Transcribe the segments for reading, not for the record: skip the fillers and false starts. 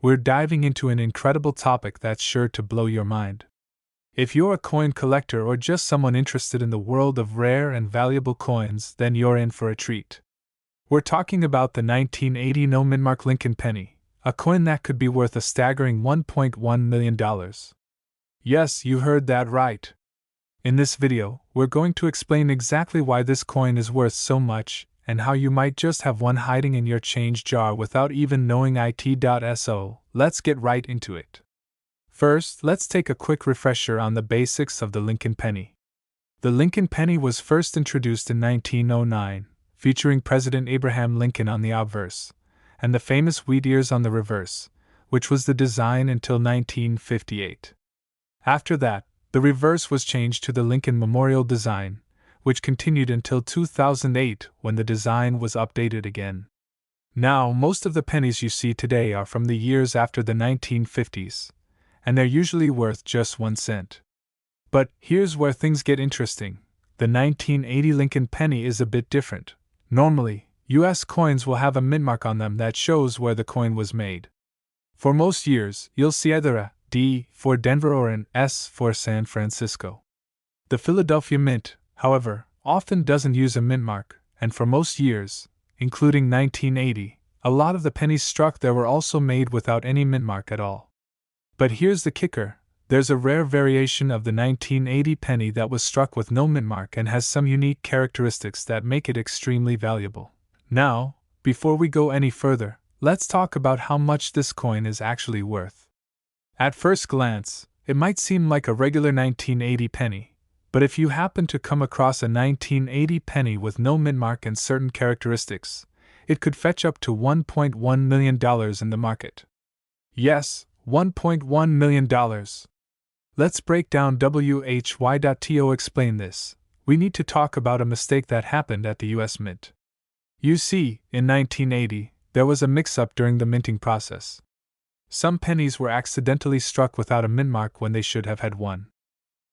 we're diving into an incredible topic that's sure to blow your mind. If you're a coin collector or just someone interested in the world of rare and valuable coins, then you're in for a treat. We're talking about the 1980 no-min-mark Lincoln penny, a coin that could be worth a staggering $1.1 million. Yes, you heard that right. In this video, we're going to explain exactly why this coin is worth so much, and how you might just have one hiding in your change jar without even knowing it. Let's get right into it. First, let's take a quick refresher on the basics of the Lincoln penny. The Lincoln penny was first introduced in 1909, featuring President Abraham Lincoln on the obverse, and the famous wheat ears on the reverse, which was the design until 1958. After that, the reverse was changed to the Lincoln Memorial design, which continued until 2008 when the design was updated again. Now, most of the pennies you see today are from the years after the 1950s, and they're usually worth just 1 cent. But here's where things get interesting. The 1980 Lincoln penny is a bit different. Normally, US coins will have a mint mark on them that shows where the coin was made. For most years, you'll see either a D for Denver or an S for San Francisco. The Philadelphia Mint, however, often doesn't use a mint mark, and for most years, including 1980, a lot of the pennies struck there were also made without any mint mark at all. But here's the kicker, there's a rare variation of the 1980 penny that was struck with no mint mark and has some unique characteristics that make it extremely valuable. Now, before we go any further, let's talk about how much this coin is actually worth. At first glance, it might seem like a regular 1980 penny, but if you happen to come across a 1980 penny with no mint mark and certain characteristics, it could fetch up to $1.1 million in the market. Yes, $1.1 million. Let's break down why.to explain this. We need to talk about a mistake that happened at the US Mint. You see, in 1980, there was a mix-up during the minting process. Some pennies were accidentally struck without a mint mark when they should have had one.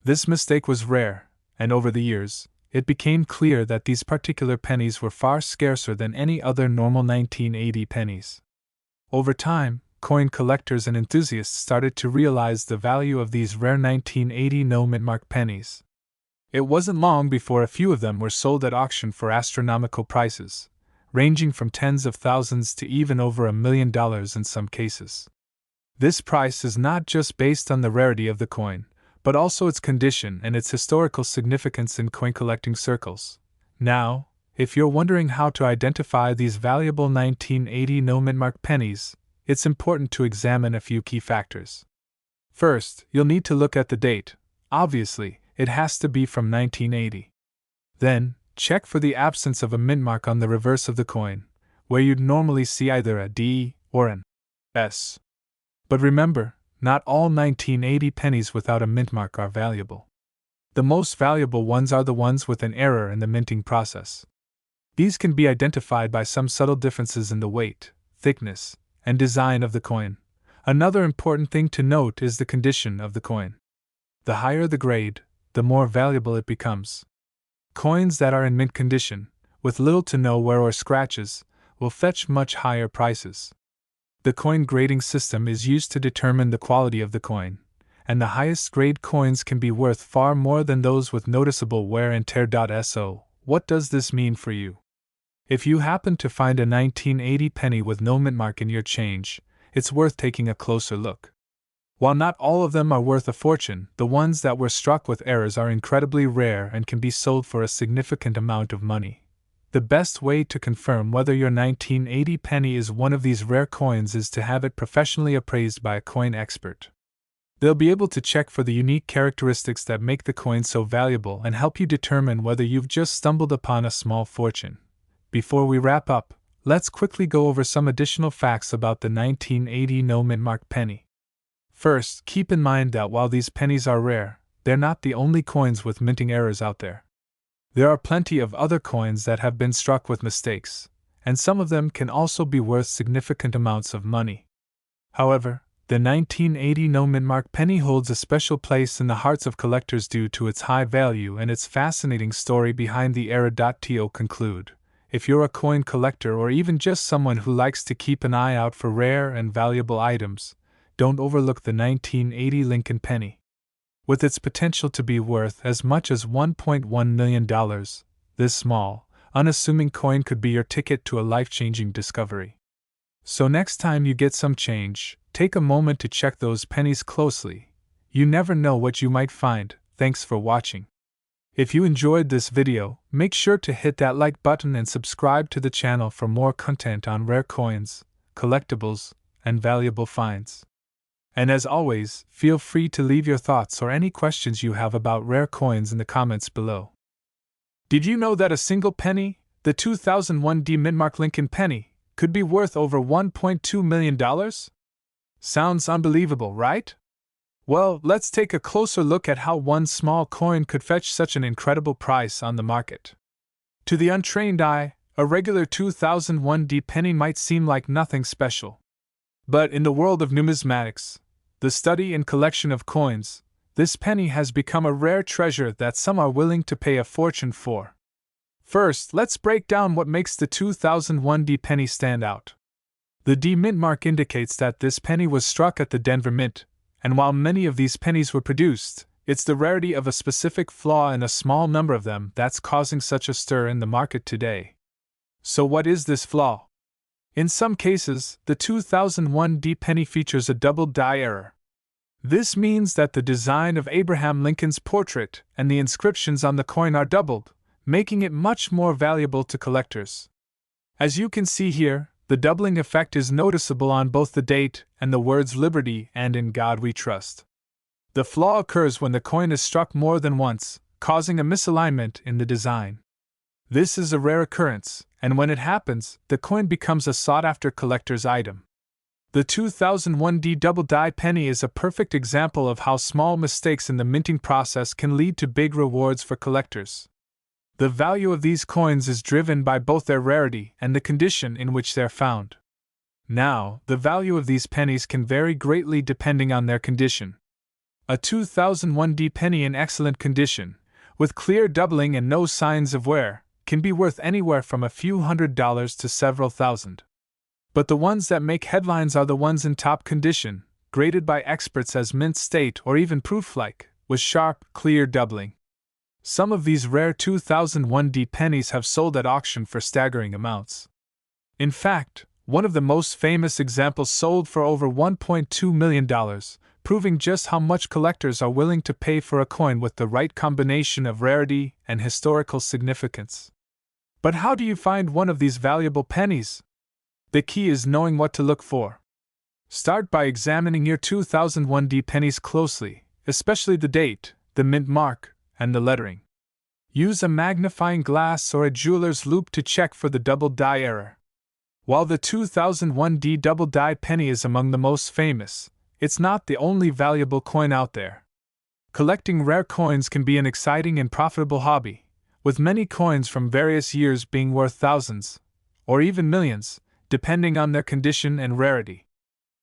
This mistake was rare, and over the years, it became clear that these particular pennies were far scarcer than any other normal 1980 pennies. Over time, coin collectors and enthusiasts started to realize the value of these rare 1980 no mint mark pennies. It wasn't long before a few of them were sold at auction for astronomical prices, ranging from tens of thousands to even over $1 million in some cases. This price is not just based on the rarity of the coin, but also its condition and its historical significance in coin collecting circles. Now, if you're wondering how to identify these valuable 1980 no mint mark pennies, it's important to examine a few key factors. First, you'll need to look at the date. Obviously, it has to be from 1980. Then, check for the absence of a mint mark on the reverse of the coin, where you'd normally see either a D or an S. But remember, not all 1980 pennies without a mint mark are valuable. The most valuable ones are the ones with an error in the minting process. These can be identified by some subtle differences in the weight, thickness, and design of the coin. Another important thing to note is the condition of the coin. The higher the grade, the more valuable it becomes. Coins that are in mint condition, with little to no wear or scratches, will fetch much higher prices. The coin grading system is used to determine the quality of the coin, and the highest grade coins can be worth far more than those with noticeable wear and tear. So, what does this mean for you? If you happen to find a 1980 penny with no mint mark in your change, it's worth taking a closer look. While not all of them are worth a fortune, the ones that were struck with errors are incredibly rare and can be sold for a significant amount of money. The best way to confirm whether your 1980 penny is one of these rare coins is to have it professionally appraised by a coin expert. They'll be able to check for the unique characteristics that make the coin so valuable and help you determine whether you've just stumbled upon a small fortune. Before we wrap up, let's quickly go over some additional facts about the 1980 no mint mark penny. First, keep in mind that while these pennies are rare, they're not the only coins with minting errors out there. There are plenty of other coins that have been struck with mistakes, and some of them can also be worth significant amounts of money. However, the 1980 no mint mark penny holds a special place in the hearts of collectors due to its high value and its fascinating story behind the era. To conclude, If you're a coin collector or even just someone who likes to keep an eye out for rare and valuable items, don't overlook the 1980 Lincoln penny. With its potential to be worth as much as $1.1 million, this small, unassuming coin could be your ticket to a life-changing discovery. So next time you get some change, take a moment to check those pennies closely. You never know what you might find. Thanks for watching. If you enjoyed this video, make sure to hit that like button and subscribe to the channel for more content on rare coins, collectibles, and valuable finds. And as always, feel free to leave your thoughts or any questions you have about rare coins in the comments below. Did you know that a single penny, the 2001 Mint Lincoln penny, could be worth over $1.2 million? Sounds unbelievable, right? Well, let's take a closer look at how one small coin could fetch such an incredible price on the market. To the untrained eye, a regular 2001 penny might seem like nothing special. But in the world of numismatics, the study and collection of coins, this penny has become a rare treasure that some are willing to pay a fortune for. First, let's break down what makes the 2001 penny stand out. The Mint mark indicates that this penny was struck at the Denver Mint, and while many of these pennies were produced, it's the rarity of a specific flaw in a small number of them that's causing such a stir in the market today. So what is this flaw? In some cases, the 2001 penny features a double die error. This means that the design of Abraham Lincoln's portrait and the inscriptions on the coin are doubled, making it much more valuable to collectors. As you can see here, the doubling effect is noticeable on both the date and the words Liberty and In God We Trust. The flaw occurs when the coin is struck more than once, causing a misalignment in the design. This is a rare occurrence, and when it happens, the coin becomes a sought-after collector's item. The 2001 double die penny is a perfect example of how small mistakes in the minting process can lead to big rewards for collectors. The value of these coins is driven by both their rarity and the condition in which they're found. Now, the value of these pennies can vary greatly depending on their condition. A 2001 penny in excellent condition, with clear doubling and no signs of wear, can be worth anywhere from a few $100s to several thousand. But the ones that make headlines are the ones in top condition, graded by experts as mint state or even proof-like, with sharp, clear doubling. Some of these rare 2001 pennies have sold at auction for staggering amounts. In fact, one of the most famous examples sold for over $1.2 million, proving just how much collectors are willing to pay for a coin with the right combination of rarity and historical significance. But how do you find one of these valuable pennies? The key is knowing what to look for. Start by examining your 2001 pennies closely, especially the date, the mint mark, and the lettering. Use a magnifying glass or a jeweler's loupe to check for the double die error. While the 2001 double die penny is among the most famous, it's not the only valuable coin out there. Collecting rare coins can be an exciting and profitable hobby, with many coins from various years being worth thousands, or even millions, depending on their condition and rarity.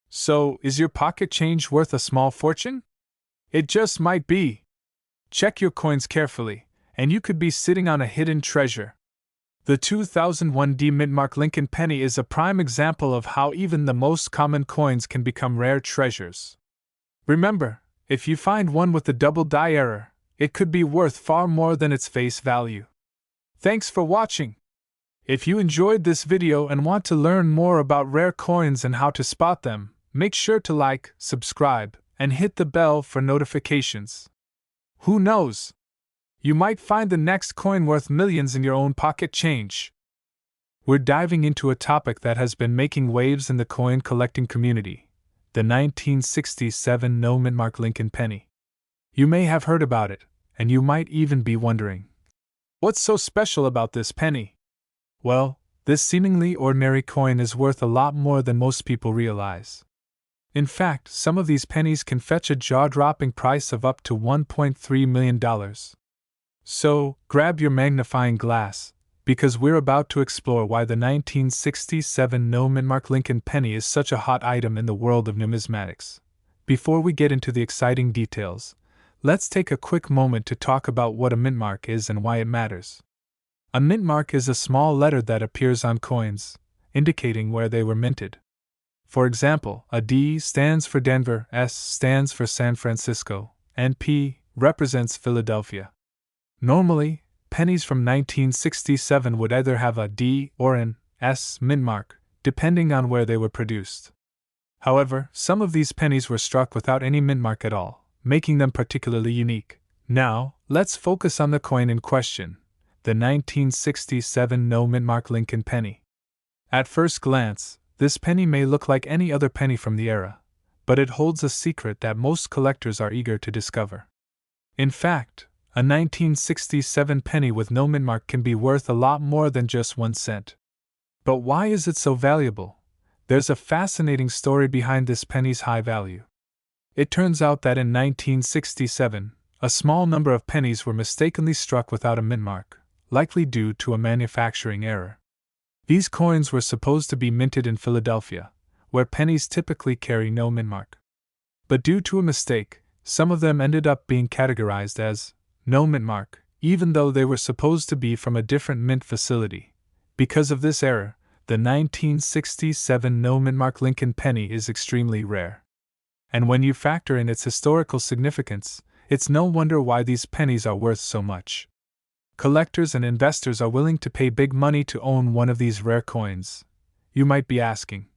So, is your pocket change worth a small fortune? It just might be. Check your coins carefully, and you could be sitting on a hidden treasure. The 2001 Mint Lincoln penny is a prime example of how even the most common coins can become rare treasures. Remember, if you find one with the double die error, it could be worth far more than its face value. Thanks for watching. If you enjoyed this video and want to learn more about rare coins and how to spot them, make sure to like, subscribe, and hit the bell for notifications. Who knows? You might find the next coin worth millions in your own pocket change. We're diving into a topic that has been making waves in the coin collecting community, the 1967 Mint Lincoln penny. You may have heard about it, and you might even be wondering, what's so special about this penny? Well, this seemingly ordinary coin is worth a lot more than most people realize. In fact, some of these pennies can fetch a jaw-dropping price of up to $1.3 million. So, grab your magnifying glass, because we're about to explore why the 1967 Mint Lincoln penny is such a hot item in the world of numismatics. Before we get into the exciting details, let's take a quick moment to talk about what a mint mark is and why it matters. A mint mark is a small letter that appears on coins, indicating where they were minted. For example, a D stands for Denver, S stands for San Francisco, and P represents Philadelphia. Normally, pennies from 1967 would either have a D or an S mint mark, depending on where they were produced. However, some of these pennies were struck without any mint mark at all, making them particularly unique. Now, let's focus on the coin in question, the 1967 no mint mark Lincoln penny. At first glance, this penny may look like any other penny from the era, but it holds a secret that most collectors are eager to discover. In fact, a 1967 penny with no mint mark can be worth a lot more than just 1 cent. But why is it so valuable? There's a fascinating story behind this penny's high value. It turns out that in 1967, a small number of pennies were mistakenly struck without a mint mark, likely due to a manufacturing error. These coins were supposed to be minted in Philadelphia, where pennies typically carry no mint mark. But due to a mistake, some of them ended up being categorized as no mint mark, even though they were supposed to be from a different mint facility. Because of this error, the 1967 no mint mark Lincoln penny is extremely rare. And when you factor in its historical significance, it's no wonder why these pennies are worth so much. Collectors and investors are willing to pay big money to own one of these rare coins. You might be asking,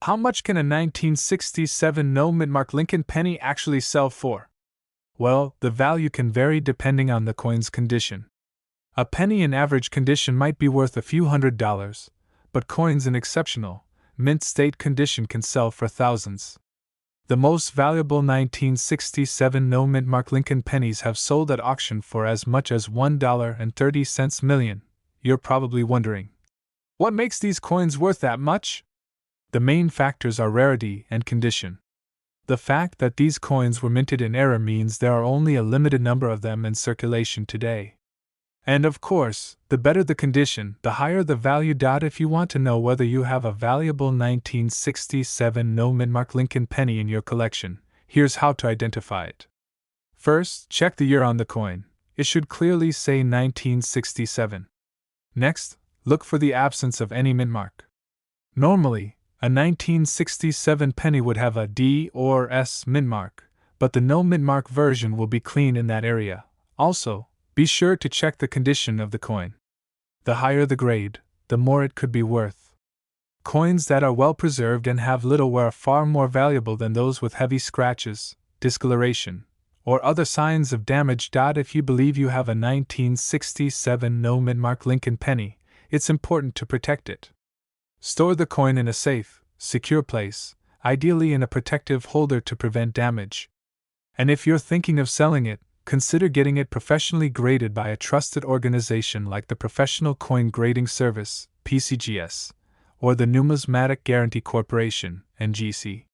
how much can a 1967 no mint mark Lincoln penny actually sell for? Well, the value can vary depending on the coin's condition. A penny in average condition might be worth a few $100s, but coins in exceptional, mint state condition can sell for thousands. The most valuable 1967 no mint mark Lincoln pennies have sold at auction for as much as $1.30 million. You're probably wondering, what makes these coins worth that much? The main factors are rarity and condition. The fact that these coins were minted in error means there are only a limited number of them in circulation today. And of course, the better the condition, the higher the value. If you want to know whether you have a valuable 1967 no mint mark Lincoln penny in your collection, here's how to identify it. First, check the year on the coin. It should clearly say 1967. Next, look for the absence of any mint mark. Normally, a 1967 penny would have a D or S mint mark, but the no mint mark version will be clean in that area. Also, be sure to check the condition of the coin. The higher the grade, the more it could be worth. Coins that are well preserved and have little wear are far more valuable than those with heavy scratches, discoloration, or other signs of damage. If you believe you have a 1967 no mint mark Lincoln penny, it's important to protect it. Store the coin in a safe, secure place, ideally in a protective holder to prevent damage. And if you're thinking of selling it, consider getting it professionally graded by a trusted organization like the Professional Coin Grading Service, PCGS, or the Numismatic Guarantee Corporation, NGC.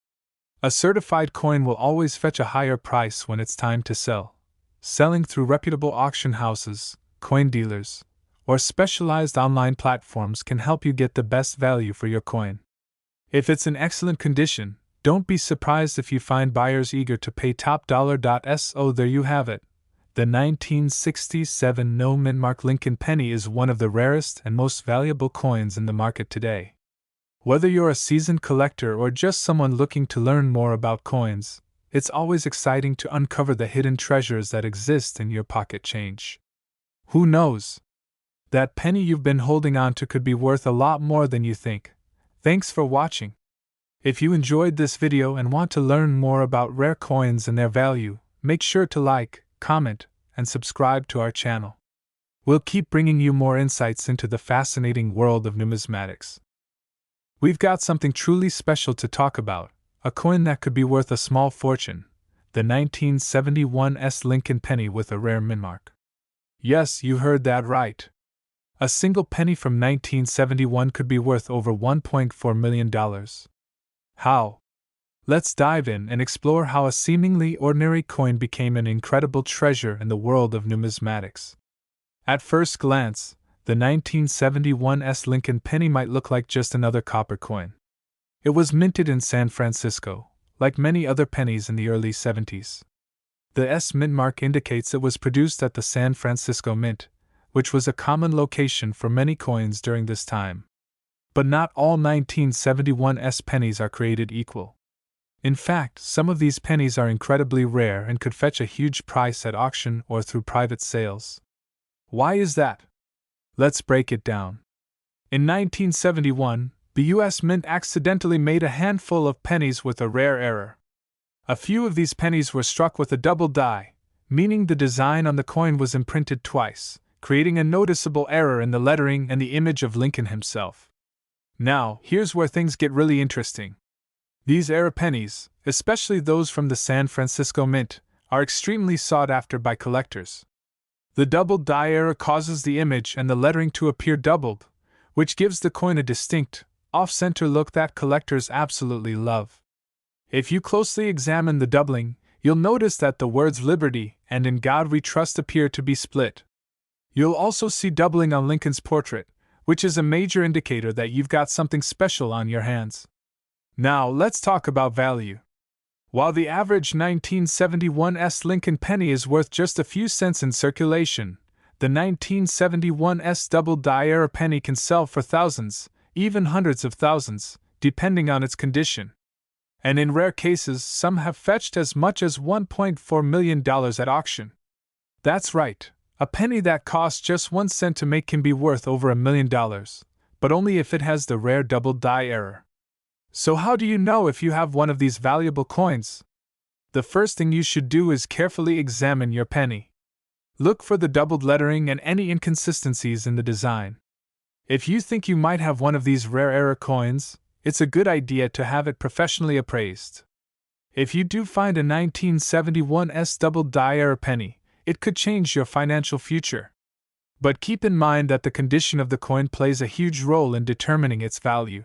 A certified coin will always fetch a higher price when it's time to sell. Selling through reputable auction houses, coin dealers, or specialized online platforms can help you get the best value for your coin. If it's in excellent condition, don't be surprised if you find buyers eager to pay top dollar. So there you have it. The 1967 no mint mark Lincoln penny is one of the rarest and most valuable coins in the market today. Whether you're a seasoned collector or just someone looking to learn more about coins, it's always exciting to uncover the hidden treasures that exist in your pocket change. Who knows? That penny you've been holding on to could be worth a lot more than you think. Thanks for watching. If you enjoyed this video and want to learn more about rare coins and their value, make sure to like, comment, and subscribe to our channel. We'll keep bringing you more insights into the fascinating world of numismatics. We've got something truly special to talk about, a coin that could be worth a small fortune, the 1971 S Lincoln penny with a rare mint mark. Yes, you heard that right. A single penny from 1971 could be worth over $1.4 million. How? Let's dive in and explore how a seemingly ordinary coin became an incredible treasure in the world of numismatics. At first glance, the 1971 S Lincoln penny might look like just another copper coin. It was minted in San Francisco, like many other pennies in the early 70s. The S mint mark indicates it was produced at the San Francisco Mint, which was a common location for many coins during this time. But not all 1971's pennies are created equal. In fact, some of these pennies are incredibly rare and could fetch a huge price at auction or through private sales. Why is that? Let's break it down. In 1971, the U.S. Mint accidentally made a handful of pennies with a rare error. A few of these pennies were struck with a double die, meaning the design on the coin was imprinted twice, creating a noticeable error in the lettering and the image of Lincoln himself. Now, here's where things get really interesting. These error pennies, especially those from the San Francisco Mint, are extremely sought after by collectors. The double die error causes the image and the lettering to appear doubled, which gives the coin a distinct, off-center look that collectors absolutely love. If you closely examine the doubling, you'll notice that the words Liberty and In God We Trust appear to be split. You'll also see doubling on Lincoln's portrait, which is a major indicator that you've got something special on your hands. Now, let's talk about value. While the average 1971's Lincoln penny is worth just a few cents in circulation, the 1971's double die error penny can sell for thousands, even hundreds of thousands, depending on its condition. And in rare cases, some have fetched as much as $1.4 million at auction. That's right, a penny that costs just 1 cent to make can be worth over $1 million, but only if it has the rare double die error. So how do you know if you have one of these valuable coins? The first thing you should do is carefully examine your penny. Look for the doubled lettering and any inconsistencies in the design. If you think you might have one of these rare error coins, it's a good idea to have it professionally appraised. If you do find a 1971's double die error penny, it could change your financial future. But keep in mind that the condition of the coin plays a huge role in determining its value.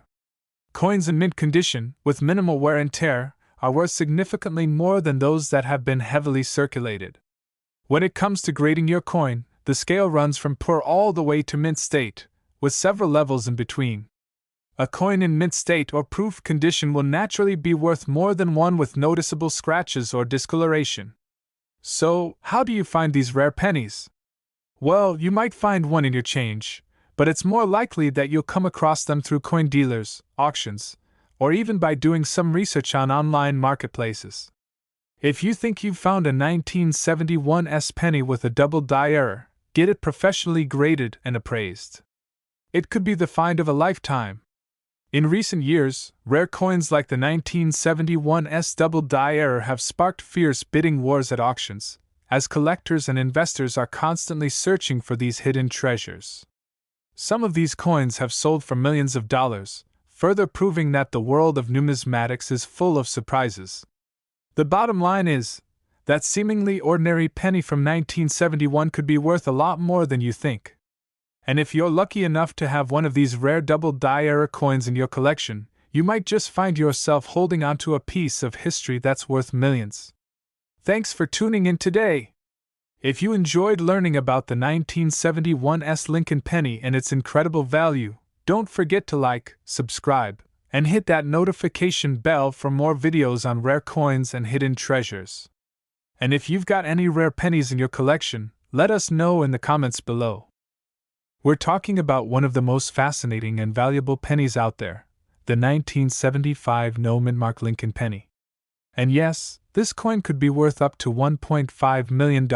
Coins in mint condition, with minimal wear and tear, are worth significantly more than those that have been heavily circulated. When it comes to grading your coin, the scale runs from poor all the way to mint state, with several levels in between. A coin in mint state or proof condition will naturally be worth more than one with noticeable scratches or discoloration. So, how do you find these rare pennies? Well, you might find one in your change, but it's more likely that you'll come across them through coin dealers, auctions, or even by doing some research on online marketplaces. If you think you've found a 1971's penny with a double die error, get it professionally graded and appraised. It could be the find of a lifetime. In recent years, rare coins like the 1971's double die error have sparked fierce bidding wars at auctions, as collectors and investors are constantly searching for these hidden treasures. Some of these coins have sold for millions of dollars, further proving that the world of numismatics is full of surprises. The bottom line is, that seemingly ordinary penny from 1971 could be worth a lot more than you think. And if you're lucky enough to have one of these rare double die error coins in your collection, you might just find yourself holding onto a piece of history that's worth millions. Thanks for tuning in today. If you enjoyed learning about the 1971's Lincoln penny and its incredible value, don't forget to like, subscribe, and hit that notification bell for more videos on rare coins and hidden treasures. And if you've got any rare pennies in your collection, let us know in the comments below. We're talking about one of the most fascinating and valuable pennies out there, the 1975 no mint mark Lincoln penny. And yes, this coin could be worth up to $1.5 million.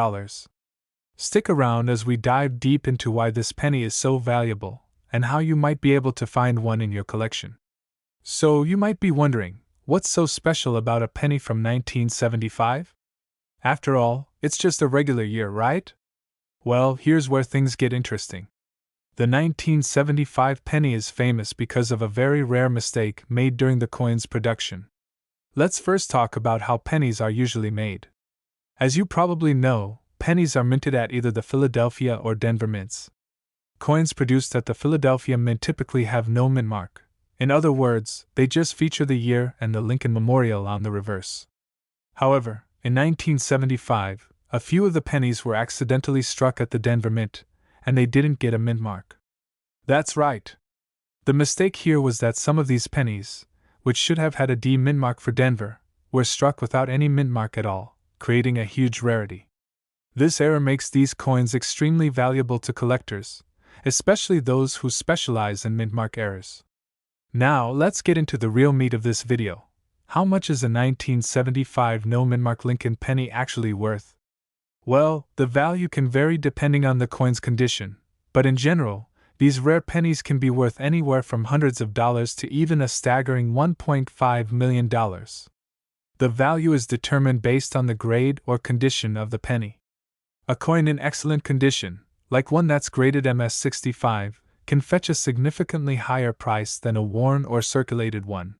Stick around as we dive deep into why this penny is so valuable, and how you might be able to find one in your collection. So you might be wondering, what's so special about a penny from 1975? After all, it's just a regular year, right? Well, here's where things get interesting. The 1975 penny is famous because of a very rare mistake made during the coin's production. Let's first talk about how pennies are usually made. As you probably know, pennies are minted at either the Philadelphia or Denver mints. Coins produced at the Philadelphia Mint typically have no mint mark. In other words, they just feature the year and the Lincoln Memorial on the reverse. However, in 1975, a few of the pennies were accidentally struck at the Denver Mint, and they didn't get a mint mark. That's right. The mistake here was that some of these pennies, which should have had a D mint mark for Denver, were struck without any mint mark at all, creating a huge rarity. This error makes these coins extremely valuable to collectors, especially those who specialize in mint-mark errors. Now, let's get into the real meat of this video. How much is a 1975 no mint-mark Lincoln penny actually worth? Well, the value can vary depending on the coin's condition, but in general, these rare pennies can be worth anywhere from hundreds of dollars to even a staggering $1.5 million. The value is determined based on the grade or condition of the penny. A coin in excellent condition, like one that's graded MS-65, can fetch a significantly higher price than a worn or circulated one.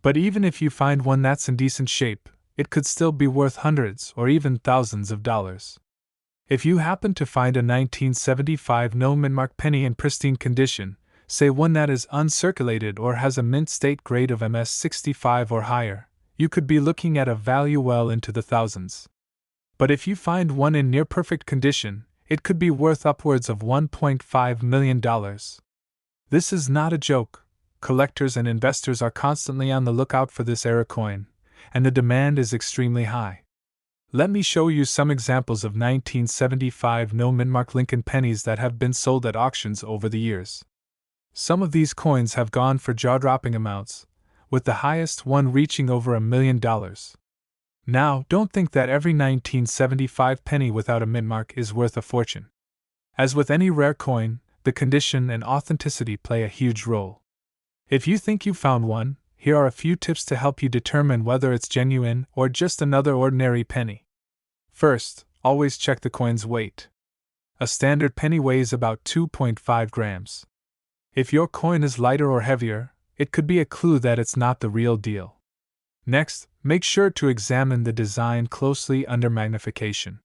But even if you find one that's in decent shape, it could still be worth hundreds or even thousands of dollars. If you happen to find a 1975 no mint-mark penny in pristine condition, say one that is uncirculated or has a mint state grade of MS-65 or higher, you could be looking at a value well into the thousands. But if you find one in near-perfect condition, it could be worth upwards of $1.5 million. This is not a joke. Collectors and investors are constantly on the lookout for this rare coin, and the demand is extremely high. Let me show you some examples of 1975 no mint-mark Lincoln pennies that have been sold at auctions over the years. Some of these coins have gone for jaw-dropping amounts, with the highest one reaching over $1 million. Now, don't think that every 1975 penny without a mint mark is worth a fortune. As with any rare coin, the condition and authenticity play a huge role. If you think you found one, here are a few tips to help you determine whether it's genuine or just another ordinary penny. First, always check the coin's weight. A standard penny weighs about 2.5 grams. If your coin is lighter or heavier, it could be a clue that it's not the real deal. Next, make sure to examine the design closely under magnification.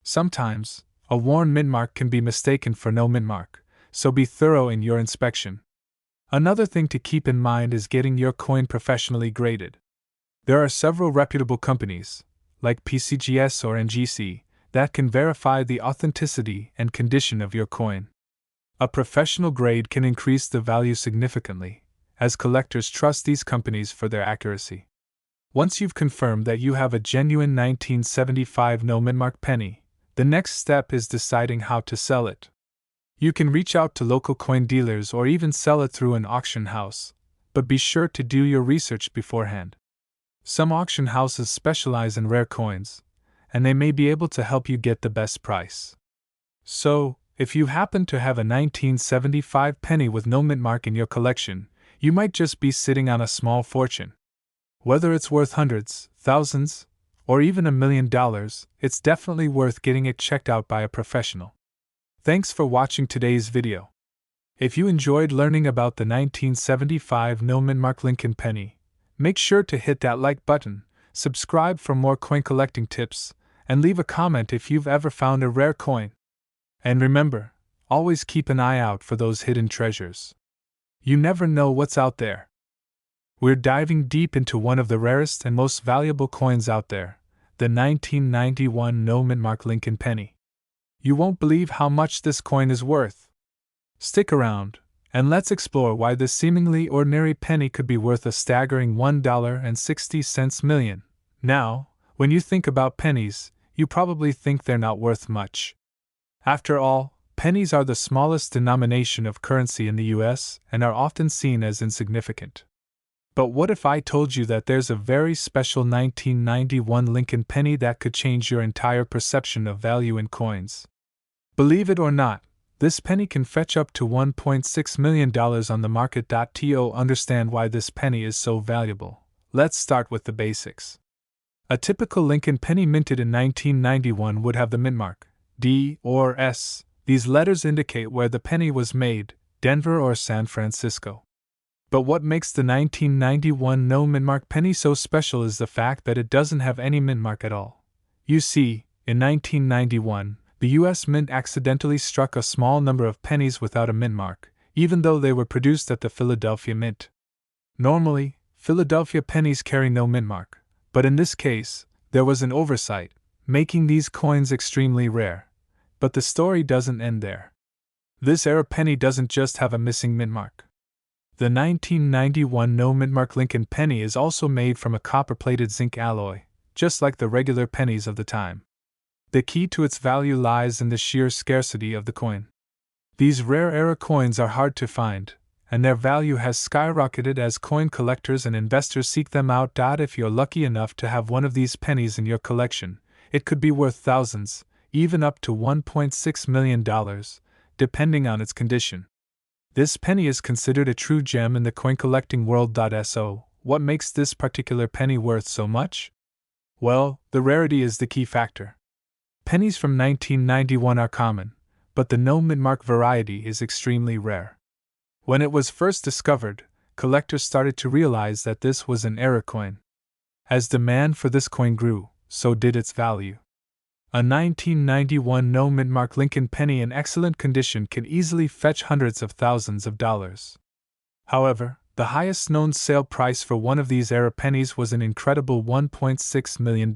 Sometimes, a worn mint mark can be mistaken for no mint mark, so be thorough in your inspection. Another thing to keep in mind is getting your coin professionally graded. There are several reputable companies, like PCGS or NGC, that can verify the authenticity and condition of your coin. A professional grade can increase the value significantly, as collectors trust these companies for their accuracy. Once you've confirmed that you have a genuine 1975 no mint mark penny, the next step is deciding how to sell it. You can reach out to local coin dealers or even sell it through an auction house, but be sure to do your research beforehand. Some auction houses specialize in rare coins, and they may be able to help you get the best price. So, if you happen to have a 1975 penny with no mint mark in your collection, you might just be sitting on a small fortune. Whether it's worth hundreds, thousands, or even $1 million, it's definitely worth getting it checked out by a professional. Thanks for watching today's video. If you enjoyed learning about the 1975 no mint mark Lincoln penny, make sure to hit that like button, subscribe for more coin collecting tips, and leave a comment if you've ever found a rare coin. And remember, always keep an eye out for those hidden treasures. You never know what's out there. We're diving deep into one of the rarest and most valuable coins out there, the 1991 no mint mark Lincoln penny. You won't believe how much this coin is worth. Stick around, and let's explore why this seemingly ordinary penny could be worth a staggering $1.60 million. Now, when you think about pennies, you probably think they're not worth much. After all, pennies are the smallest denomination of currency in the US and are often seen as insignificant. But what if I told you that there's a very special 1991 Lincoln penny that could change your entire perception of value in coins? Believe it or not, this penny can fetch up to $1.6 million on the market. To understand why this penny is so valuable, let's start with the basics. A typical Lincoln penny minted in 1991 would have the mint mark, D or S. These letters indicate where the penny was made, Denver or San Francisco. But what makes the 1991 no mint mark penny so special is the fact that it doesn't have any mint mark at all. You see, in 1991, the US Mint accidentally struck a small number of pennies without a mint mark, even though they were produced at the Philadelphia Mint. Normally, Philadelphia pennies carry no mint mark, but in this case, there was an oversight, making these coins extremely rare. But the story doesn't end there. This era penny doesn't just have a missing mint mark. The 1991 no mint mark Lincoln penny is also made from a copper-plated zinc alloy, just like the regular pennies of the time. The key to its value lies in the sheer scarcity of the coin. These rare era coins are hard to find, and their value has skyrocketed as coin collectors and investors seek them out. If you're lucky enough to have one of these pennies in your collection, it could be worth thousands, even up to $1.6 million, depending on its condition. This penny is considered a true gem in the coin collecting world. So, what makes this particular penny worth so much? Well, the rarity is the key factor. Pennies from 1991 are common, but the no mint-mark variety is extremely rare. When it was first discovered, collectors started to realize that this was an error coin. As demand for this coin grew, so did its value. A 1991 no mint-mark Lincoln penny in excellent condition can easily fetch hundreds of thousands of dollars. However, the highest known sale price for one of these era pennies was an incredible $1.6 million.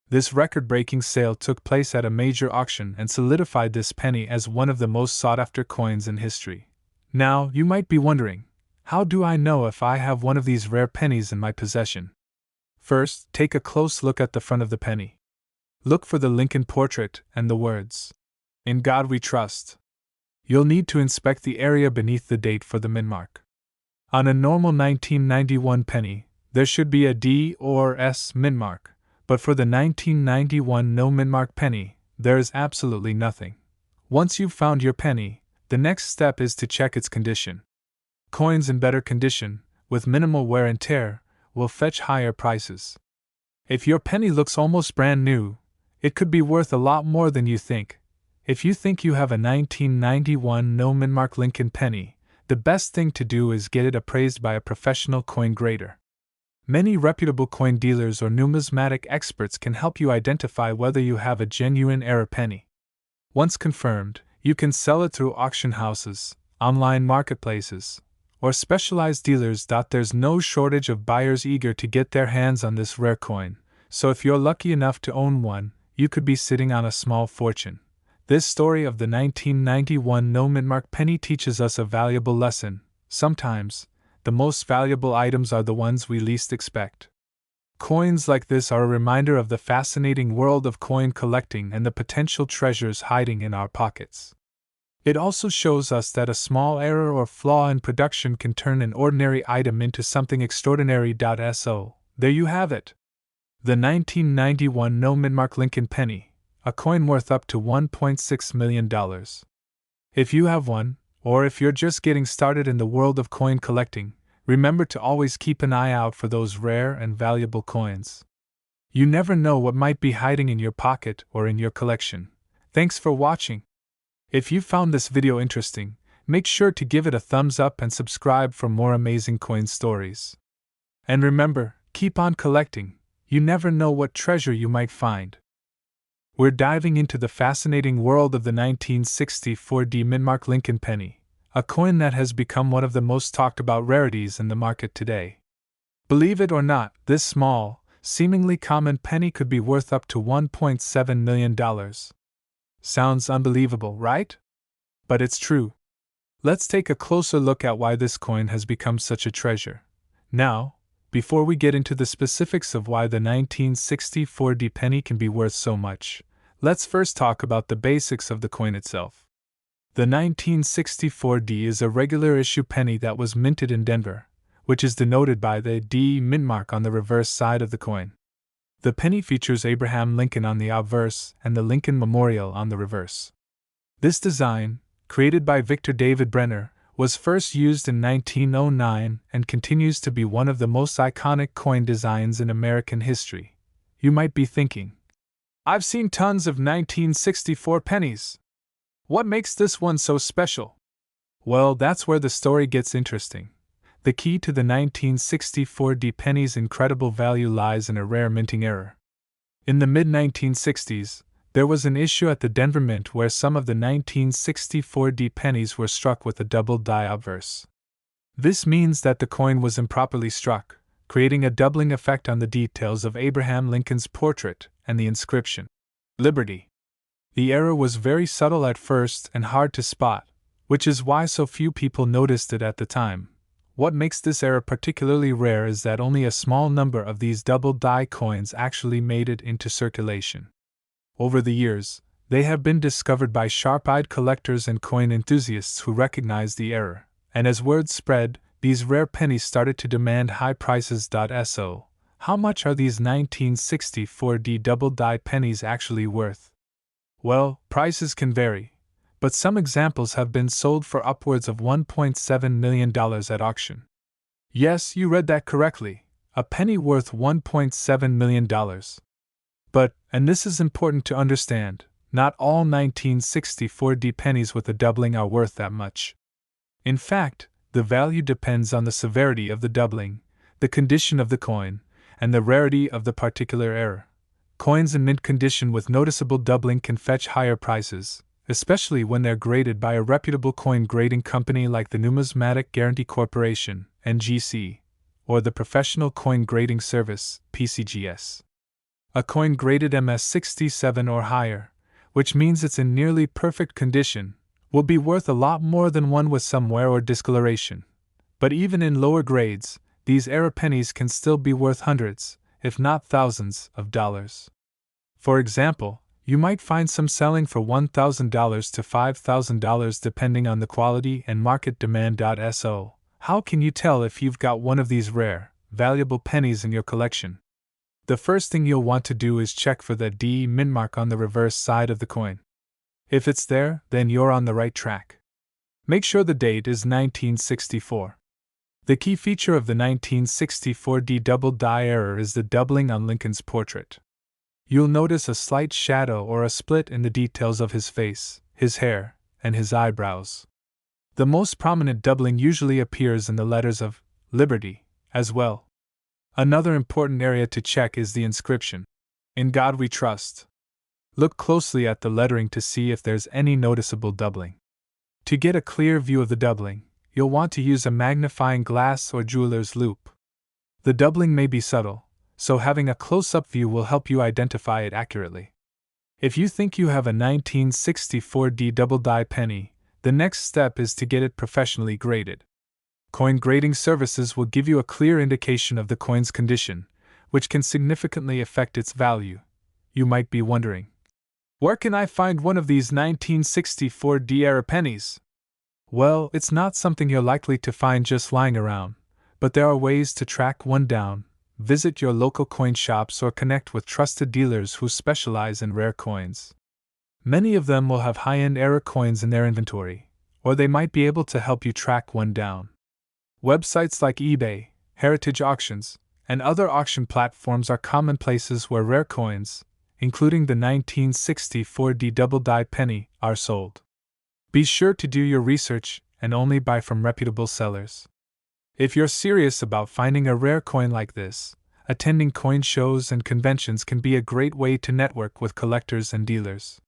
This record-breaking sale took place at a major auction and solidified this penny as one of the most sought-after coins in history. Now, you might be wondering, how do I know if I have one of these rare pennies in my possession? First, take a close look at the front of the penny. Look for the Lincoln portrait and the words, "In God We Trust." You'll need to inspect the area beneath the date for the mint mark. On a normal 1991 penny, there should be a D or S mint mark, but for the 1991 no mint mark penny, there is absolutely nothing. Once you've found your penny, the next step is to check its condition. Coins in better condition, with minimal wear and tear, will fetch higher prices. If your penny looks almost brand new, it could be worth a lot more than you think. If you think you have a 1991 no mint mark Lincoln penny, the best thing to do is get it appraised by a professional coin grader. Many reputable coin dealers or numismatic experts can help you identify whether you have a genuine era penny. Once confirmed, you can sell it through auction houses, online marketplaces, or specialized dealers. There's no shortage of buyers eager to get their hands on this rare coin, so if you're lucky enough to own one, you could be sitting on a small fortune. This story of the 1991 no mint mark penny teaches us a valuable lesson. Sometimes, the most valuable items are the ones we least expect. Coins like this are a reminder of the fascinating world of coin collecting and the potential treasures hiding in our pockets. It also shows us that a small error or flaw in production can turn an ordinary item into something extraordinary. So, there you have it. The 1991 no mint mark Lincoln penny, a coin worth up to $1.6 million. If you have one, or if you're just getting started in the world of coin collecting, remember to always keep an eye out for those rare and valuable coins. You never know what might be hiding in your pocket or in your collection. Thanks for watching. If you found this video interesting, make sure to give it a thumbs up and subscribe for more amazing coin stories. And remember, keep on collecting. You never know what treasure you might find. We're diving into the fascinating world of the 1964 mint mark Lincoln penny, a coin that has become one of the most talked about rarities in the market today. Believe it or not, this small, seemingly common penny could be worth up to $1.7 million. Sounds unbelievable, right? But it's true. Let's take a closer look at why this coin has become such a treasure. Now, before we get into the specifics of why the 1964 penny can be worth so much, let's first talk about the basics of the coin itself. The 1964 is a regular issue penny that was minted in Denver, which is denoted by the D mint mark on the reverse side of the coin. The penny features Abraham Lincoln on the obverse and the Lincoln Memorial on the reverse. This design, created by Victor David Brenner, was first used in 1909 and continues to be one of the most iconic coin designs in American history. You might be thinking, I've seen tons of 1964 pennies. What makes this one so special? Well, that's where the story gets interesting. The key to the 1964 penny's incredible value lies in a rare minting error. In the mid-1960s, there was an issue at the Denver Mint where some of the 1964 pennies were struck with a double die obverse. This means that the coin was improperly struck, creating a doubling effect on the details of Abraham Lincoln's portrait and the inscription, Liberty. The error was very subtle at first and hard to spot, which is why so few people noticed it at the time. What makes this error particularly rare is that only a small number of these double die coins actually made it into circulation. Over the years, they have been discovered by sharp-eyed collectors and coin enthusiasts who recognized the error, and as word spread, these rare pennies started to demand high prices. So, how much are these 1964 double-die pennies actually worth? Well, prices can vary, but some examples have been sold for upwards of $1.7 million at auction. Yes, you read that correctly, a penny worth $1.7 million. But, and this is important to understand, not all 1964 pennies with a doubling are worth that much. In fact, the value depends on the severity of the doubling, the condition of the coin, and the rarity of the particular error. Coins in mint condition with noticeable doubling can fetch higher prices, especially when they're graded by a reputable coin grading company like the Numismatic Guarantee Corporation, NGC, or the Professional Coin Grading Service, PCGS. A coin graded MS67 or higher, which means it's in nearly perfect condition, will be worth a lot more than one with some wear or discoloration. But even in lower grades, these error pennies can still be worth hundreds, if not thousands, of dollars. For example, you might find some selling for $1,000 to $5,000 depending on the quality and market demand. So, how can you tell if you've got one of these rare, valuable pennies in your collection? The first thing you'll want to do is check for the D mint mark on the reverse side of the coin. If it's there, then you're on the right track. Make sure the date is 1964. The key feature of the 1964 double die error is the doubling on Lincoln's portrait. You'll notice a slight shadow or a split in the details of his face, his hair, and his eyebrows. The most prominent doubling usually appears in the letters of Liberty, as well. Another important area to check is the inscription, "In God We Trust." Look closely at the lettering to see if there's any noticeable doubling. To get a clear view of the doubling, you'll want to use a magnifying glass or jeweler's loupe. The doubling may be subtle, so having a close-up view will help you identify it accurately. If you think you have a 1964 double die penny, the next step is to get it professionally graded. Coin grading services will give you a clear indication of the coin's condition, which can significantly affect its value. You might be wondering, where can I find one of these 1964 error pennies? Well, it's not something you're likely to find just lying around, but there are ways to track one down. Visit your local coin shops or connect with trusted dealers who specialize in rare coins. Many of them will have high-end error coins in their inventory, or they might be able to help you track one down. Websites like eBay, Heritage Auctions, and other auction platforms are common places where rare coins, including the 1964 double die penny, are sold. Be sure to do your research and only buy from reputable sellers. If you're serious about finding a rare coin like this, attending coin shows and conventions can be a great way to network with collectors and dealers.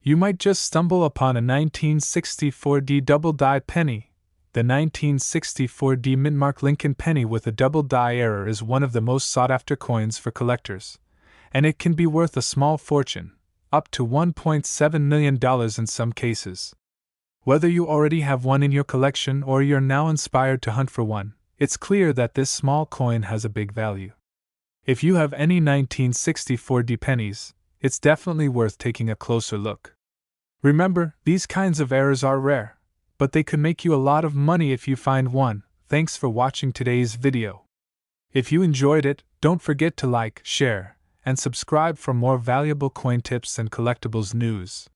You might just stumble upon a 1964 double die penny. The 1964 mint mark Lincoln penny with a double die error is one of the most sought-after coins for collectors, and it can be worth a small fortune, up to $1.7 million in some cases. Whether you already have one in your collection or you're now inspired to hunt for one, it's clear that this small coin has a big value. If you have any 1964 pennies, it's definitely worth taking a closer look. Remember, these kinds of errors are rare, but they could make you a lot of money if you find one. Thanks for watching today's video. If you enjoyed it, don't forget to like, share, and subscribe for more valuable coin tips and collectibles news.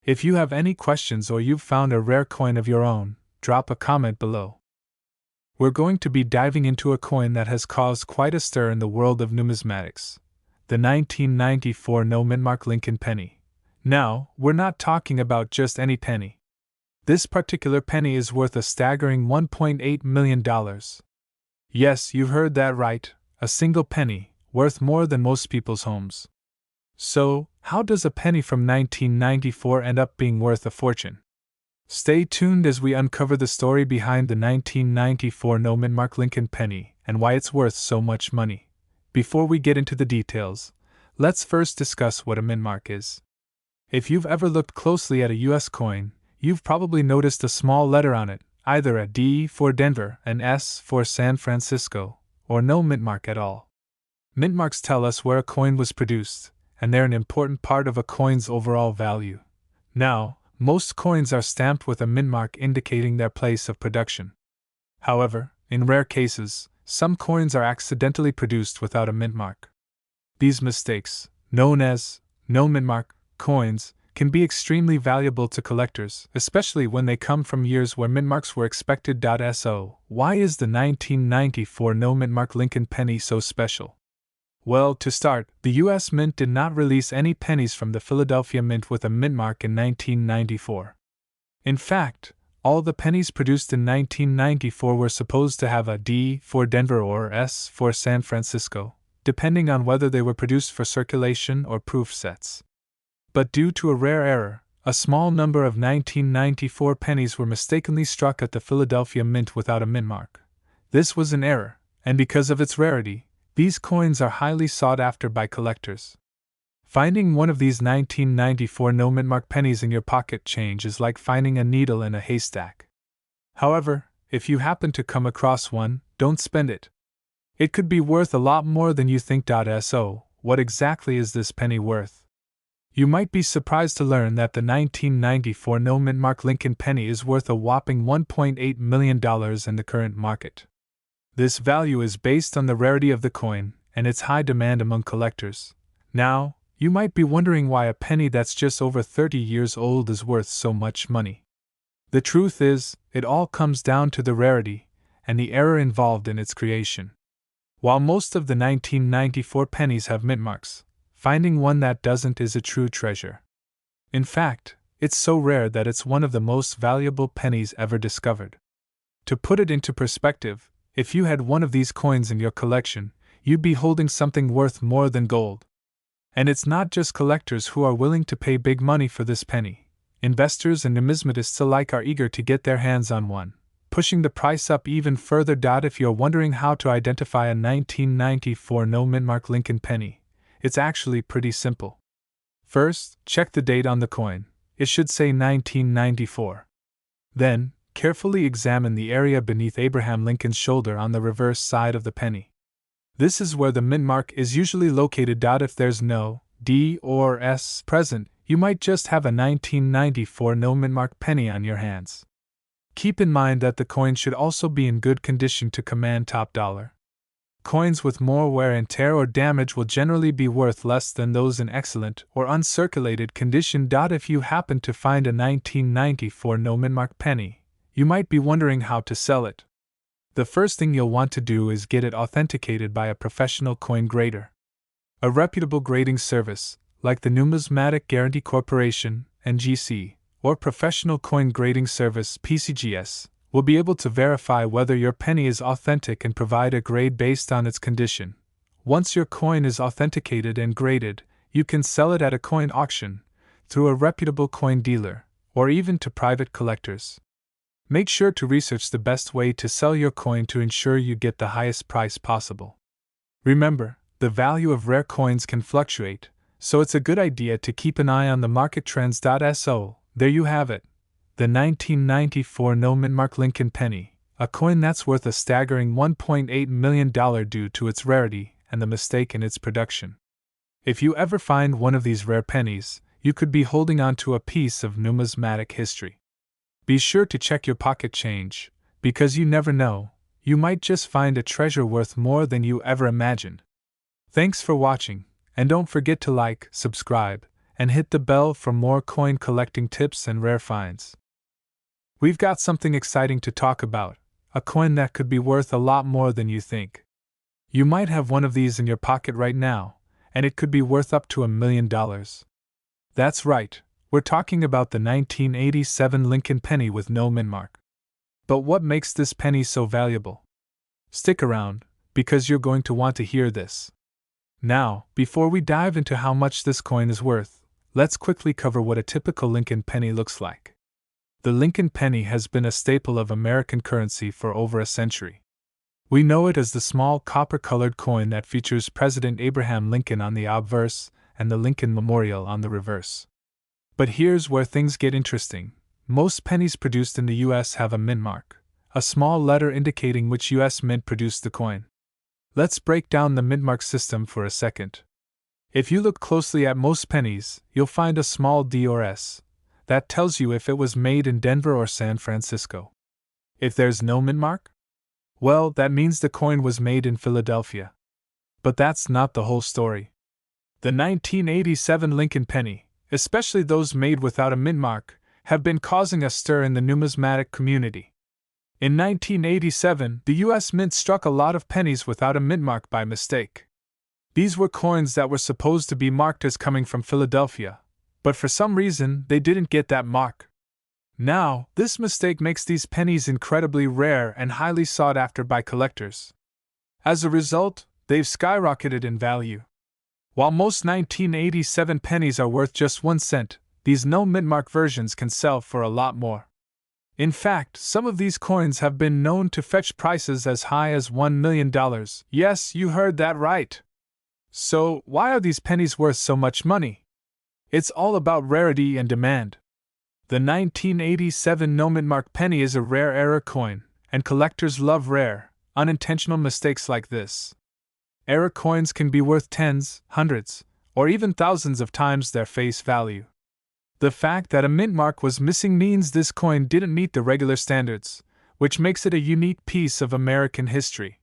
If you have any questions or you've found a rare coin of your own, drop a comment below. We're going to be diving into a coin that has caused quite a stir in the world of numismatics, the 1994 no mint mark Lincoln penny. Now, we're not talking about just any penny. This particular penny is worth a staggering $1.8 million. Yes, you've heard that right, a single penny, worth more than most people's homes. So, how does a penny from 1994 end up being worth a fortune? Stay tuned as we uncover the story behind the 1994 no mint mark Lincoln penny and why it's worth so much money. Before we get into the details, let's first discuss what a mint mark is. If you've ever looked closely at a US coin, you've probably noticed a small letter on it, either a D for Denver, an S for San Francisco, or no mint mark at all. Mint marks tell us where a coin was produced, and they're an important part of a coin's overall value. Now, most coins are stamped with a mint mark indicating their place of production. However, in rare cases, some coins are accidentally produced without a mint mark. These mistakes, known as no mint mark coins, can be extremely valuable to collectors, especially when they come from years where mint marks were expected. So, why is the 1994 no mint mark Lincoln penny so special? Well, to start, the U.S. Mint did not release any pennies from the Philadelphia Mint with a mint mark in 1994. In fact, all the pennies produced in 1994 were supposed to have a D for Denver or S for San Francisco, depending on whether they were produced for circulation or proof sets. But due to a rare error, a small number of 1994 pennies were mistakenly struck at the Philadelphia Mint without a mint mark. This was an error, and because of its rarity, these coins are highly sought after by collectors. Finding one of these 1994 no mint mark pennies in your pocket change is like finding a needle in a haystack. However, if you happen to come across one, don't spend it. It could be worth a lot more than you think. So, what exactly is this penny worth? You might be surprised to learn that the 1994 no mint mark Lincoln penny is worth a whopping $1.8 million in the current market. This value is based on the rarity of the coin and its high demand among collectors. Now, you might be wondering why a penny that's just over 30 years old is worth so much money. The truth is, it all comes down to the rarity and the error involved in its creation. While most of the 1994 pennies have mint marks, finding one that doesn't is a true treasure. In fact, it's so rare that it's one of the most valuable pennies ever discovered. To put it into perspective, if you had one of these coins in your collection, you'd be holding something worth more than gold. And it's not just collectors who are willing to pay big money for this penny. Investors and numismatists alike are eager to get their hands on one, pushing the price up even further. If you're wondering how to identify a 1994 no mint mark Lincoln penny, it's actually pretty simple. First, check the date on the coin. It should say 1994. Then, carefully examine the area beneath Abraham Lincoln's shoulder on the reverse side of the penny. This is where the mint mark is usually located. If there's no D or S present, you might just have a 1994 no mint mark penny on your hands. Keep in mind that the coin should also be in good condition to command top dollar. Coins with more wear and tear or damage will generally be worth less than those in excellent or uncirculated condition. If you happen to find a 1994 no mint mark penny, you might be wondering how to sell it. The first thing you'll want to do is get it authenticated by a professional coin grader. A reputable grading service, like the Numismatic Guarantee Corporation, NGC, or Professional Coin Grading Service, PCGS, will be able to verify whether your penny is authentic and provide a grade based on its condition. Once your coin is authenticated and graded, you can sell it at a coin auction, through a reputable coin dealer, or even to private collectors. Make sure to research the best way to sell your coin to ensure you get the highest price possible. Remember, the value of rare coins can fluctuate, so it's a good idea to keep an eye on the market trends. So, there you have it. The 1994 no mint mark Lincoln penny, a coin that's worth a staggering $1.8 million due to its rarity and the mistake in its production. If you ever find one of these rare pennies, you could be holding on to a piece of numismatic history. Be sure to check your pocket change, because you never know, you might just find a treasure worth more than you ever imagined. Thanks for watching, and don't forget to like, subscribe, and hit the bell for more coin collecting tips and rare finds. We've got something exciting to talk about, a coin that could be worth a lot more than you think. You might have one of these in your pocket right now, and it could be worth up to $1 million. That's right. We're talking about the 1987 Lincoln penny with no mint mark. But what makes this penny so valuable? Stick around, because you're going to want to hear this. Now, before we dive into how much this coin is worth, let's quickly cover what a typical Lincoln penny looks like. The Lincoln penny has been a staple of American currency for over a century. We know it as the small copper-colored coin that features President Abraham Lincoln on the obverse and the Lincoln Memorial on the reverse. But here's where things get interesting. Most pennies produced in the U.S. have a mint mark, a small letter indicating which U.S. mint produced the coin. Let's break down the mint mark system for a second. If you look closely at most pennies, you'll find a small D or S. That tells you if it was made in Denver or San Francisco. If there's no mint mark, well, that means the coin was made in Philadelphia. But that's not the whole story. The 1987 Lincoln penny, especially those made without a mint mark, have been causing a stir in the numismatic community. In 1987, the U.S. Mint struck a lot of pennies without a mint mark by mistake. These were coins that were supposed to be marked as coming from Philadelphia, but for some reason they didn't get that mark. Now, this mistake makes these pennies incredibly rare and highly sought after by collectors. As a result, they've skyrocketed in value. While most 1987 pennies are worth just 1 cent, these no mint mark versions can sell for a lot more. In fact, some of these coins have been known to fetch prices as high as $1 million. Yes, you heard that right. So, why are these pennies worth so much money? It's all about rarity and demand. The 1987 no mint mark penny is a rare error coin, and collectors love rare, unintentional mistakes like this. Error coins can be worth tens, hundreds, or even thousands of times their face value. The fact that a mint mark was missing means this coin didn't meet the regular standards, which makes it a unique piece of American history.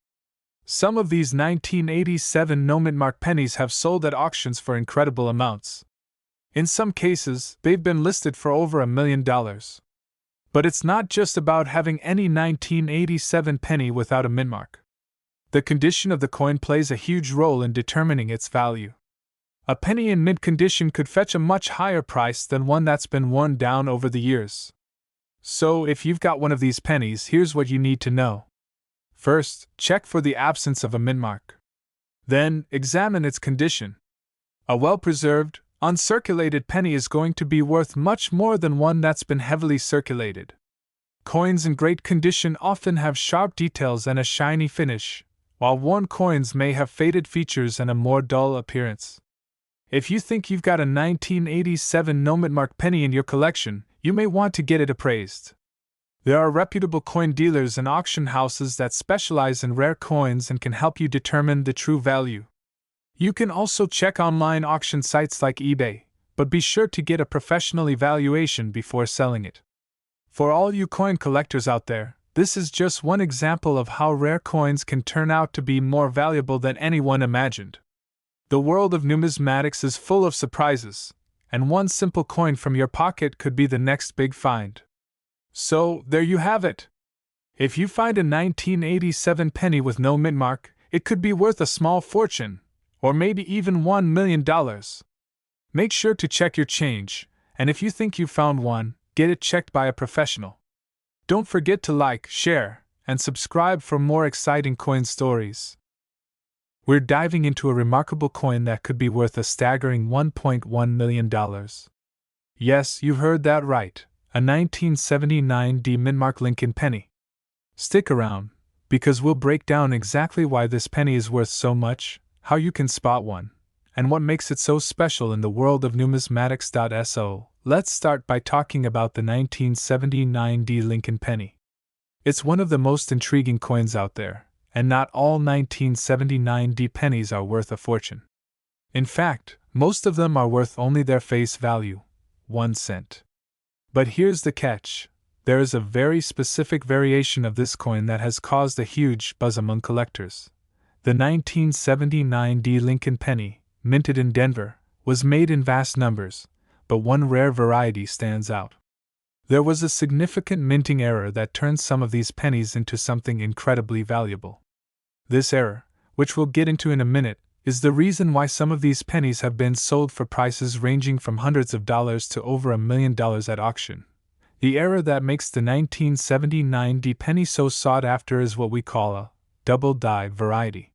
Some of these 1987 no mint mark pennies have sold at auctions for incredible amounts. In some cases, they've been listed for over $1 million. But it's not just about having any 1987 penny without a mint mark. The condition of the coin plays a huge role in determining its value. A penny in mint condition could fetch a much higher price than one that's been worn down over the years. So, if you've got one of these pennies, here's what you need to know. First, check for the absence of a mint mark. Then, examine its condition. A well-preserved, uncirculated penny is going to be worth much more than one that's been heavily circulated. Coins in great condition often have sharp details and a shiny finish, while worn coins may have faded features and a more dull appearance. If you think you've got a 1987 no mint mark penny in your collection, you may want to get it appraised. There are reputable coin dealers and auction houses that specialize in rare coins and can help you determine the true value. You can also check online auction sites like eBay, but be sure to get a professional evaluation before selling it. For all you coin collectors out there, this is just one example of how rare coins can turn out to be more valuable than anyone imagined. The world of numismatics is full of surprises, and one simple coin from your pocket could be the next big find. So, there you have it. If you find a 1987 penny with no mint mark, it could be worth a small fortune, or maybe even $1 million. Make sure to check your change, and if you think you found one, get it checked by a professional. Don't forget to like, share, and subscribe for more exciting coin stories. We're diving into a remarkable coin that could be worth a staggering $1.1 million. Yes, you've heard that right, a 1979 D mint mark Lincoln penny. Stick around, because we'll break down exactly why this penny is worth so much, how you can spot one, and what makes it so special in the world of numismatics. Let's start by talking about the 1979 D Lincoln penny. It's one of the most intriguing coins out there, and not all 1979 D pennies are worth a fortune. In fact, most of them are worth only their face value, 1 cent. But here's the catch. There is a very specific variation of this coin that has caused a huge buzz among collectors. The 1979 D Lincoln penny, minted in Denver, was made in vast numbers, but one rare variety stands out. There was a significant minting error that turned some of these pennies into something incredibly valuable. This error, which we'll get into in a minute, is the reason why some of these pennies have been sold for prices ranging from hundreds of dollars to over $1 million at auction. The error that makes the 1979 D penny so sought after is what we call a double die variety.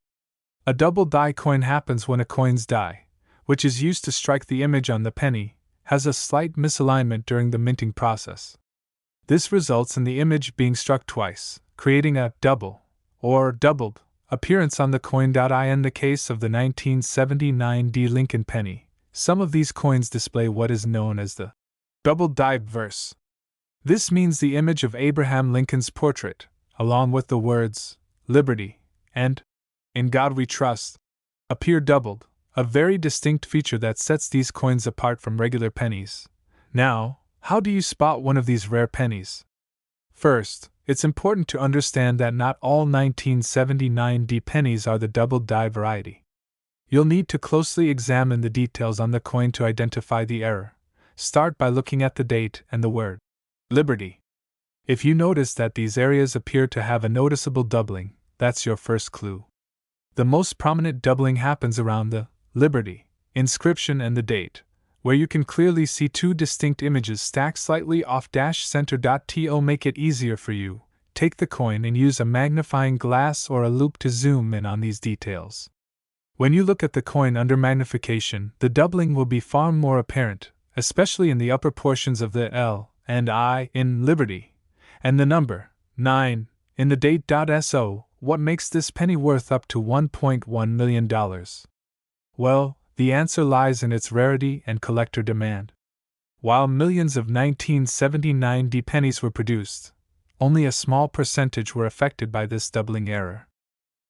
A double die coin happens when a coin's die, which is used to strike the image on the penny, has a slight misalignment during the minting process. This results in the image being struck twice, creating a double, or doubled, appearance on the coin. In the case of the 1979 D Lincoln penny, some of these coins display what is known as the double die verse. This means the image of Abraham Lincoln's portrait, along with the words, "Liberty," and "In God We Trust," appear doubled, a very distinct feature that sets these coins apart from regular pennies. Now, how do you spot one of these rare pennies? First, it's important to understand that not all 1979D pennies are the double-die variety. You'll need to closely examine the details on the coin to identify the error. Start by looking at the date and the word Liberty. If you notice that these areas appear to have a noticeable doubling, that's your first clue. The most prominent doubling happens around the Liberty inscription and the date, where you can clearly see two distinct images stacked slightly off center. To make it easier for you, take the coin and use a magnifying glass or a loupe to zoom in on these details. When you look at the coin under magnification, the doubling will be far more apparent, especially in the upper portions of the L and I in Liberty, and the number 9 in the date. So, what makes this penny worth up to $1.1 million? Well, the answer lies in its rarity and collector demand. While millions of 1979D pennies were produced, only a small percentage were affected by this doubling error.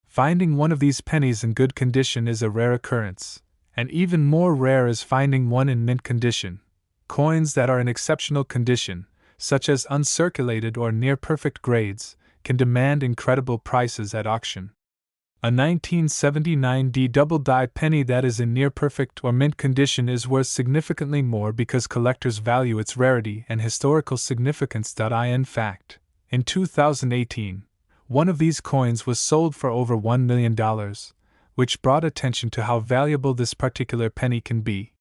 Finding one of these pennies in good condition is a rare occurrence, and even more rare is finding one in mint condition. Coins that are in exceptional condition, such as uncirculated or near-perfect grades, can demand incredible prices at auction. A 1979D double-die penny that is in near-perfect or mint condition is worth significantly more because collectors value its rarity and historical significance. In fact, in 2018, one of these coins was sold for over $1 million, which brought attention to how valuable this particular penny can be.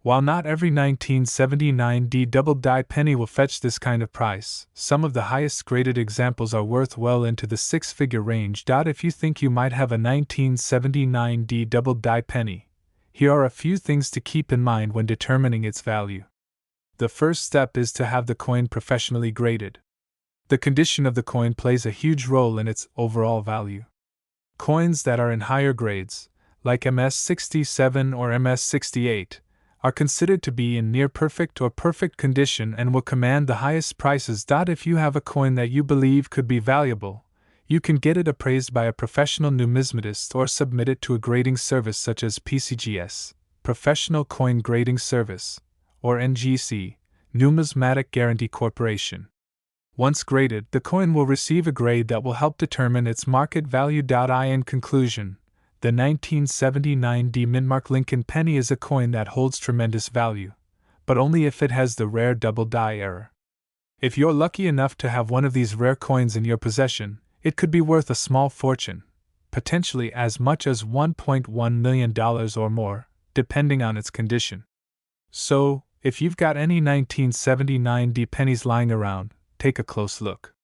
While not every 1979D double-die penny will fetch this kind of price, some of the highest graded examples are worth well into the six-figure range. If you think you might have a 1979D double-die penny, here are a few things to keep in mind when determining its value. The first step is to have the coin professionally graded. The condition of the coin plays a huge role in its overall value. Coins that are in higher grades, like MS-67 or MS-68, are considered to be in near-perfect or perfect condition and will command the highest prices. If you have a coin that you believe could be valuable, you can get it appraised by a professional numismatist or submit it to a grading service such as PCGS, Professional Coin Grading Service, or NGC, Numismatic Guarantee Corporation. Once graded, the coin will receive a grade that will help determine its market value. In conclusion, the 1979D Mintmark Lincoln penny is a coin that holds tremendous value, but only if it has the rare double-die error. If you're lucky enough to have one of these rare coins in your possession, it could be worth a small fortune, potentially as much as $1.1 million or more, depending on its condition. So, if you've got any 1979D pennies lying around, take a close look.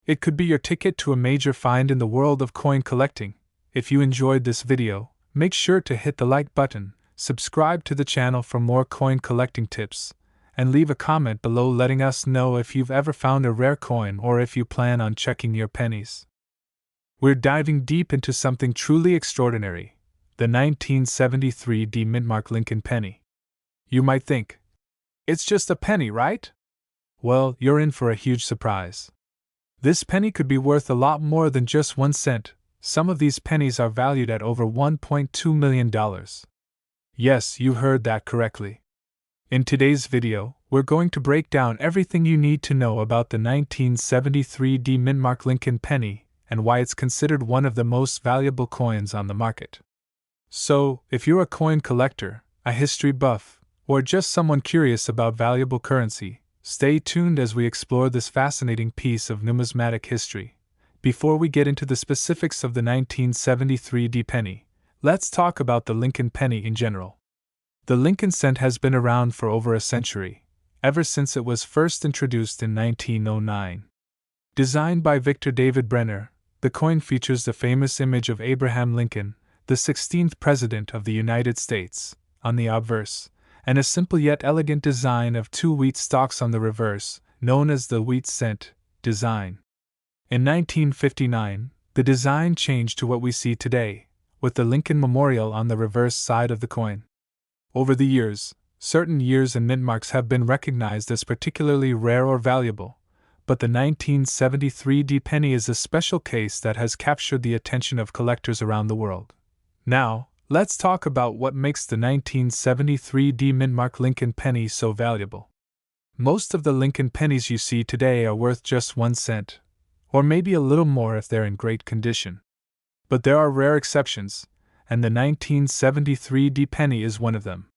It could be your ticket to a major find in the world of coin collecting. If you enjoyed this video, make sure to hit the like button, subscribe to the channel for more coin collecting tips, and leave a comment below letting us know if you've ever found a rare coin or if you plan on checking your pennies. We're diving deep into something truly extraordinary, the 1973D Mintmark Lincoln penny. You might think, it's just a penny, right? Well, you're in for a huge surprise. This penny could be worth a lot more than just 1 cent. Some of these pennies are valued at over $1.2 million. Yes, you heard that correctly. In today's video, we're going to break down everything you need to know about the 1973D Mintmark Lincoln penny and why it's considered one of the most valuable coins on the market. So, if you're a coin collector, a history buff, or just someone curious about valuable currency, stay tuned as we explore this fascinating piece of numismatic history. Before we get into the specifics of the 1973D penny, let's talk about the Lincoln penny in general. The Lincoln cent has been around for over a century, ever since it was first introduced in 1909. Designed by Victor David Brenner, the coin features the famous image of Abraham Lincoln, the 16th President of the United States, on the obverse, and a simple yet elegant design of 2 wheat stalks on the reverse, known as the wheat cent design. In 1959, the design changed to what we see today, with the Lincoln Memorial on the reverse side of the coin. Over the years, certain years and mintmarks have been recognized as particularly rare or valuable, but the 1973D penny is a special case that has captured the attention of collectors around the world. Now, let's talk about what makes the 1973 D Mintmark Lincoln penny so valuable. Most of the Lincoln pennies you see today are worth just 1 cent, or maybe a little more if they're in great condition. But there are rare exceptions, and the 1973 D penny is one of them.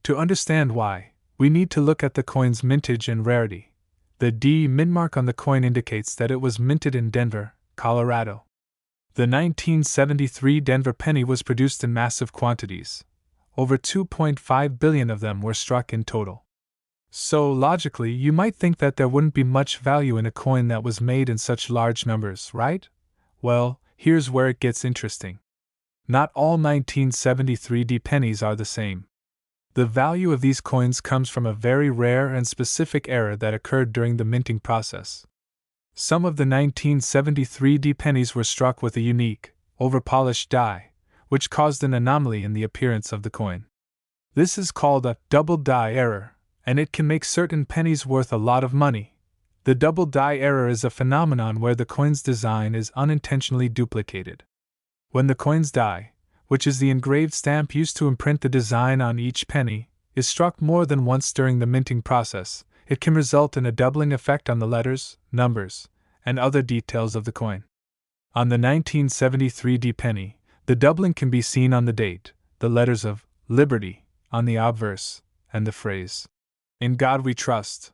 To understand why, we need to look at the coin's mintage and rarity. The D mintmark on the coin indicates that it was minted in Denver, Colorado. The 1973 Denver penny was produced in massive quantities. Over 2.5 billion of them were struck in total. So, logically, you might think that there wouldn't be much value in a coin that was made in such large numbers, right? Well, here's where it gets interesting. Not all 1973 D pennies are the same. The value of these coins comes from a very rare and specific error that occurred during the minting process. Some of the 1973 D pennies were struck with a unique, overpolished die, which caused an anomaly in the appearance of the coin. This is called a double die error, and it can make certain pennies worth a lot of money. The double die error is a phenomenon where the coin's design is unintentionally duplicated. When the coin's die, which is the engraved stamp used to imprint the design on each penny, is struck more than once during the minting process, it can result in a doubling effect on the letters, numbers, and other details of the coin. On the 1973 D penny, the doubling can be seen on the date, the letters of Liberty on the obverse, and the phrase, "In God We Trust."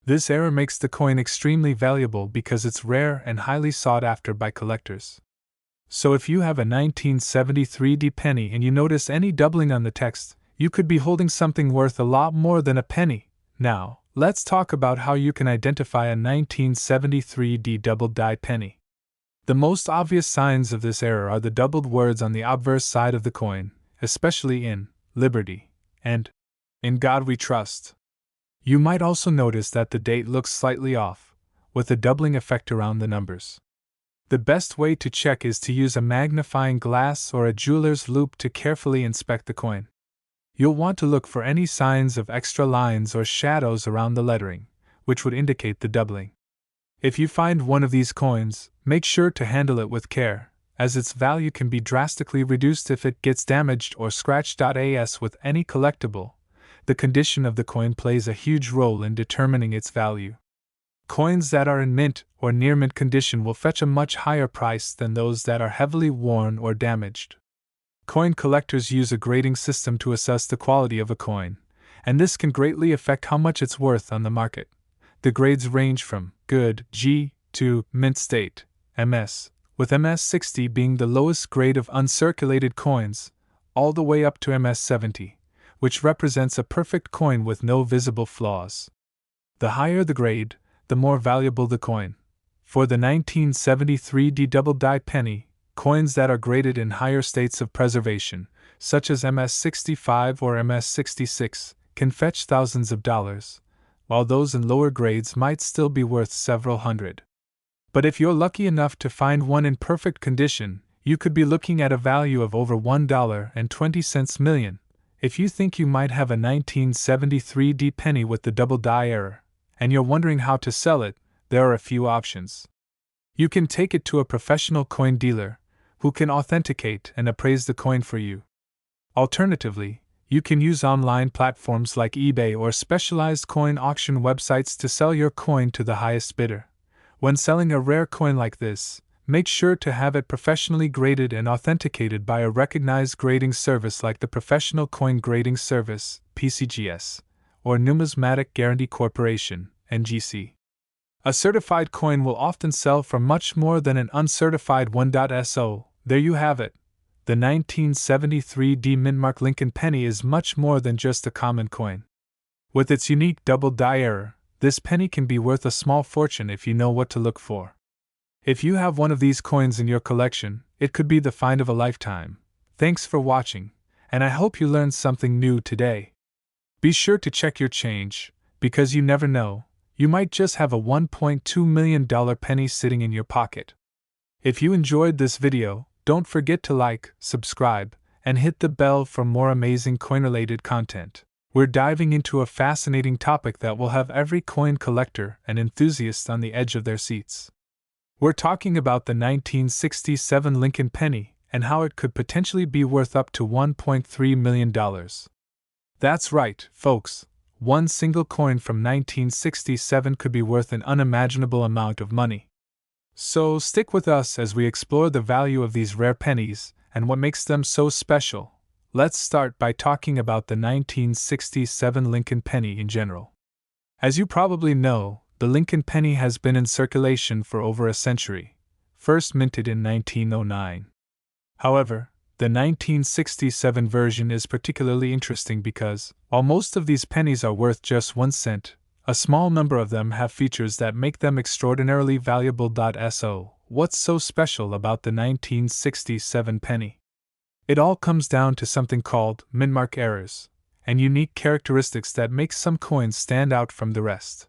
This error makes the coin extremely valuable because it's rare and highly sought after by collectors. So if you have a 1973 D penny and you notice any doubling on the text, you could be holding something worth a lot more than a penny. Now, let's talk about how you can identify a 1973 D double die penny. The most obvious signs of this error are the doubled words on the obverse side of the coin, especially in Liberty and In God We Trust. You might also notice that the date looks slightly off, with a doubling effect around the numbers. The best way to check is to use a magnifying glass or a jeweler's loupe to carefully inspect the coin. You'll want to look for any signs of extra lines or shadows around the lettering, which would indicate the doubling. If you find one of these coins, make sure to handle it with care, as its value can be drastically reduced if it gets damaged or scratched. As with any collectible, the condition of the coin plays a huge role in determining its value. Coins that are in mint or near mint condition will fetch a much higher price than those that are heavily worn or damaged. Coin collectors use a grading system to assess the quality of a coin, and this can greatly affect how much it's worth on the market. The grades range from good G to mint state MS, with MS 60 being the lowest grade of uncirculated coins, all the way up to MS 70, which represents a perfect coin with no visible flaws. The higher the grade, the more valuable the coin. For the 1973 D double die penny, coins that are graded in higher states of preservation, such as MS 65 or MS 66, can fetch thousands of dollars, while those in lower grades might still be worth several hundred. But if you're lucky enough to find one in perfect condition, you could be looking at a value of over $1.20 million. If you think you might have a 1973 D penny with the double die error, and you're wondering how to sell it, there are a few options. You can take it to a professional coin dealer, who can authenticate and appraise the coin for you. Alternatively, you can use online platforms like eBay or specialized coin auction websites to sell your coin to the highest bidder. When selling a rare coin like this, make sure to have it professionally graded and authenticated by a recognized grading service like the Professional Coin Grading Service, PCGS, or Numismatic Guarantee Corporation, NGC. A certified coin will often sell for much more than an uncertified one. So, there you have it. The 1973 D Mintmark Lincoln penny is much more than just a common coin. With its unique double die error, this penny can be worth a small fortune if you know what to look for. If you have one of these coins in your collection, it could be the find of a lifetime. Thanks for watching, and I hope you learned something new today. Be sure to check your change, because you never know, you might just have a $1.2 million penny sitting in your pocket. If you enjoyed this video, don't forget to like, subscribe, and hit the bell for more amazing coin-related content. We're diving into a fascinating topic that will have every coin collector and enthusiast on the edge of their seats. We're talking about the 1967 Lincoln penny and how it could potentially be worth up to $1.3 million. That's right, folks. One single coin from 1967 could be worth an unimaginable amount of money. So stick with us as we explore the value of these rare pennies and what makes them so special. Let's start by talking about the 1967 Lincoln penny in general. As you probably know, the Lincoln penny has been in circulation for over a century, first minted in 1909. However, the 1967 version is particularly interesting because, while most of these pennies are worth just 1 cent, a small number of them have features that make them extraordinarily valuable. So, what's so special about the 1967 penny? It all comes down to something called mintmark errors, and unique characteristics that make some coins stand out from the rest.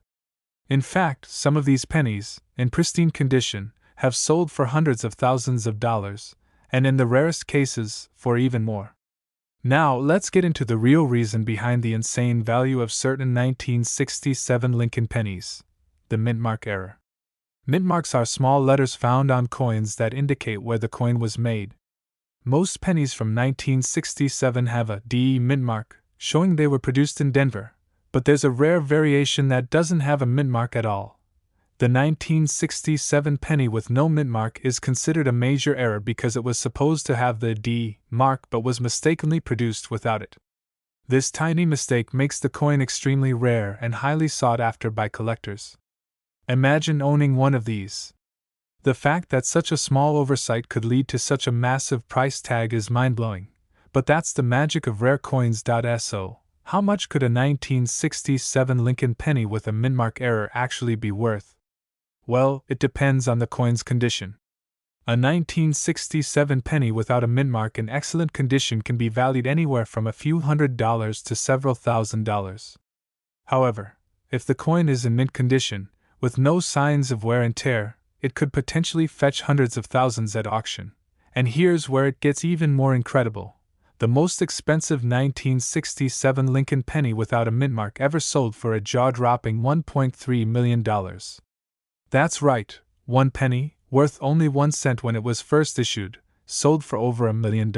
In fact, some of these pennies, in pristine condition, have sold for hundreds of thousands of dollars, and in the rarest cases, for even more. Now, let's get into the real reason behind the insane value of certain 1967 Lincoln pennies: the mintmark error. Mintmarks are small letters found on coins that indicate where the coin was made. Most pennies from 1967 have a DE mintmark, showing they were produced in Denver, but there's a rare variation that doesn't have a mintmark at all. The 1967 penny with no mintmark is considered a major error because it was supposed to have the D mark but was mistakenly produced without it. This tiny mistake makes the coin extremely rare and highly sought after by collectors. Imagine owning one of these. The fact that such a small oversight could lead to such a massive price tag is mind-blowing, but that's the magic of rare coins. So, how much could a 1967 Lincoln penny with a mintmark error actually be worth? Well, it depends on the coin's condition. A 1967 penny without a mintmark in excellent condition can be valued anywhere from a few $100s to several $1,000s. However, if the coin is in mint condition, with no signs of wear and tear, it could potentially fetch hundreds of thousands at auction. And here's where it gets even more incredible. The most expensive 1967 Lincoln penny without a mintmark ever sold for a jaw-dropping $1.3 million. That's right, one penny, worth only 1 cent when it was first issued, sold for over $1 million.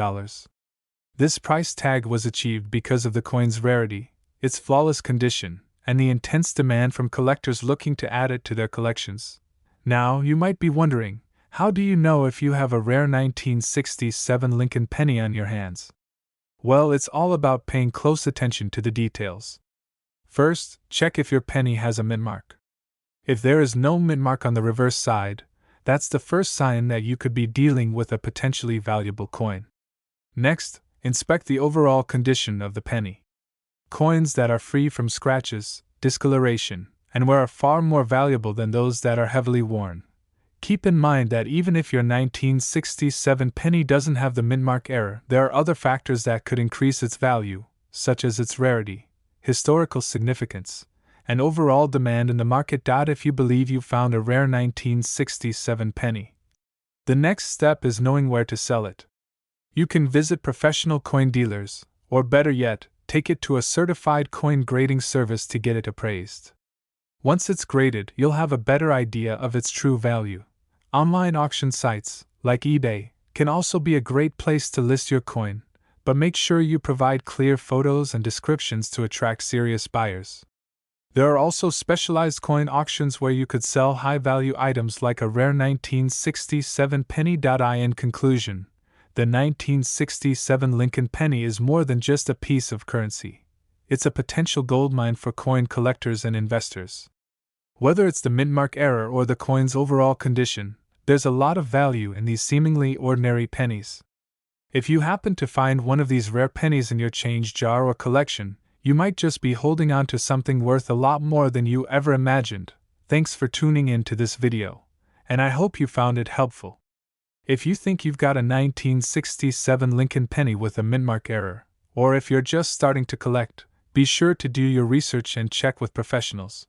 This price tag was achieved because of the coin's rarity, its flawless condition, and the intense demand from collectors looking to add it to their collections. Now, you might be wondering, how do you know if you have a rare 1967 Lincoln penny on your hands? Well, it's all about paying close attention to the details. First, check if your penny has a mintmark. If there is no mintmark on the reverse side, that's the first sign that you could be dealing with a potentially valuable coin. Next, inspect the overall condition of the penny. Coins that are free from scratches, discoloration, and wear are far more valuable than those that are heavily worn. Keep in mind that even if your 1967 penny doesn't have the mintmark error, there are other factors that could increase its value, such as its rarity, historical significance, and overall demand in the market. If you believe you found a rare 1967 penny, the next step is knowing where to sell it. You can visit professional coin dealers, or better yet, take it to a certified coin grading service to get it appraised. Once it's graded, you'll have a better idea of its true value. Online auction sites, like eBay, can also be a great place to list your coin, but make sure you provide clear photos and descriptions to attract serious buyers. There are also specialized coin auctions where you could sell high-value items like a rare 1967 penny. In conclusion, the 1967 Lincoln penny is more than just a piece of currency. It's a potential goldmine for coin collectors and investors. Whether it's the mintmark error or the coin's overall condition, there's a lot of value in these seemingly ordinary pennies. If you happen to find one of these rare pennies in your change jar or collection, you might just be holding on to something worth a lot more than you ever imagined. Thanks for tuning in to this video, and I hope you found it helpful. If you think you've got a 1967 Lincoln penny with a mintmark error, or if you're just starting to collect, be sure to do your research and check with professionals.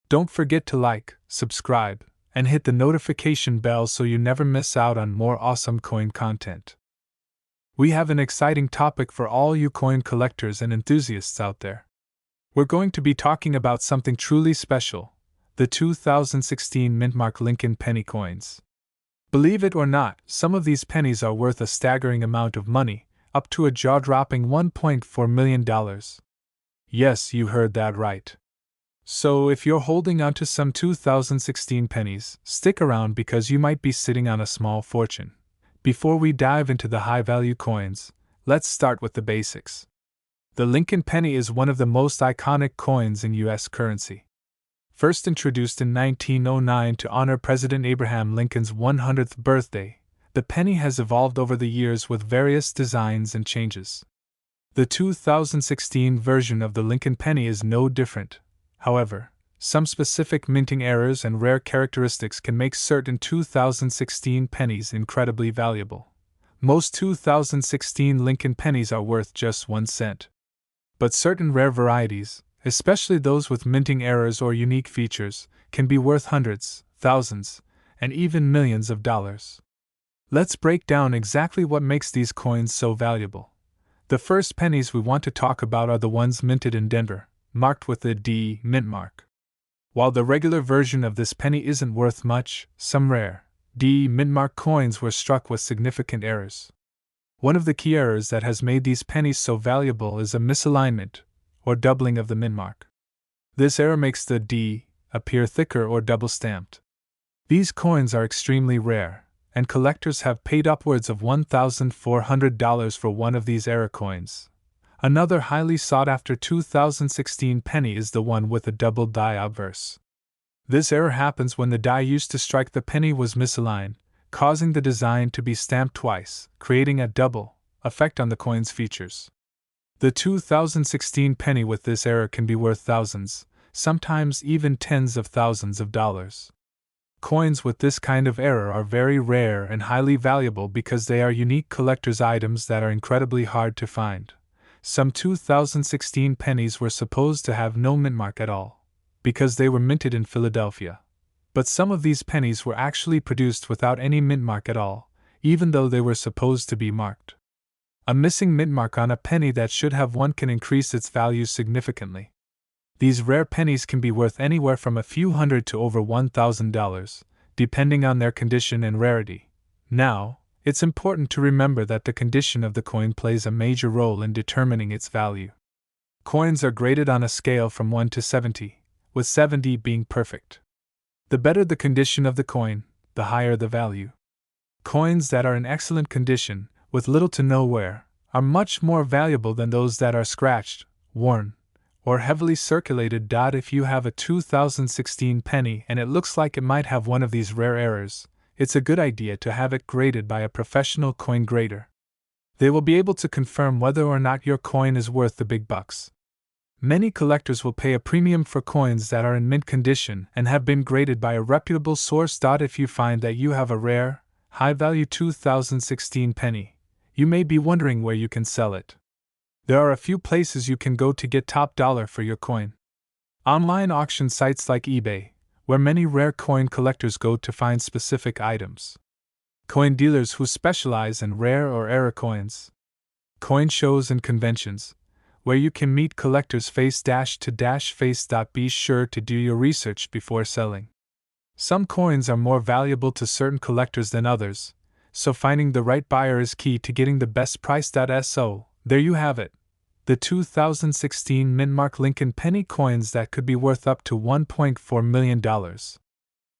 Don't forget to like, subscribe, and hit the notification bell so you never miss out on more awesome coin content. We have an exciting topic for all you coin collectors and enthusiasts out there. We're going to be talking about something truly special, the 2016 Mintmark Lincoln penny coins. Believe it or not, some of these pennies are worth a staggering amount of money, up to a jaw-dropping $1.4 million. Yes, you heard that right. So if you're holding onto some 2016 pennies, stick around because you might be sitting on a small fortune. Before we dive into the high-value coins, let's start with the basics. The Lincoln penny is one of the most iconic coins in U.S. currency. First introduced in 1909 to honor President Abraham Lincoln's 100th birthday, the penny has evolved over the years with various designs and changes. The 2016 version of the Lincoln penny is no different. However, some specific minting errors and rare characteristics can make certain 2016 pennies incredibly valuable. Most 2016 Lincoln pennies are worth just 1 cent. But certain rare varieties, especially those with minting errors or unique features, can be worth hundreds, thousands, and even millions of dollars. Let's break down exactly what makes these coins so valuable. The first pennies we want to talk about are the ones minted in Denver, marked with the D mint mark. While the regular version of this penny isn't worth much, some rare D mint mark coins were struck with significant errors. One of the key errors that has made these pennies so valuable is a misalignment, or doubling of the mint mark. This error makes the D appear thicker or double-stamped. These coins are extremely rare, and collectors have paid upwards of $1,400 for one of these error coins. Another highly sought-after 2016 penny is the one with a double die obverse. This error happens when the die used to strike the penny was misaligned, causing the design to be stamped twice, creating a double effect on the coin's features. The 2016 penny with this error can be worth thousands, sometimes even tens of thousands of dollars. Coins with this kind of error are very rare and highly valuable because they are unique collector's items that are incredibly hard to find. Some 2016 pennies were supposed to have no mint mark at all, because they were minted in Philadelphia. But some of these pennies were actually produced without any mint mark at all, even though they were supposed to be marked. A missing mint mark on a penny that should have one can increase its value significantly. These rare pennies can be worth anywhere from a few hundred to over $1,000, depending on their condition and rarity. Now, it's important to remember that the condition of the coin plays a major role in determining its value. Coins are graded on a scale from 1 to 70, with 70 being perfect. The better the condition of the coin, the higher the value. Coins that are in excellent condition, with little to no wear, are much more valuable than those that are scratched, worn, or heavily circulated. If you have a 2016 penny and it looks like it might have one of these rare errors, it's a good idea to have it graded by a professional coin grader. They will be able to confirm whether or not your coin is worth the big bucks. Many collectors will pay a premium for coins that are in mint condition and have been graded by a reputable source. If you find that you have a rare, high-value 2016 penny, you may be wondering where you can sell it. There are a few places you can go to get top dollar for your coin. Online auction sites like eBay, where many rare coin collectors go to find specific items. Coin dealers who specialize in rare or error coins. Coin shows and conventions, where you can meet collectors face-to-face. Be sure to do your research before selling. Some coins are more valuable to certain collectors than others, so finding the right buyer is key to getting the best price. So, there you have it. The 2016 mint mark Lincoln penny coins that could be worth up to $1.4 million.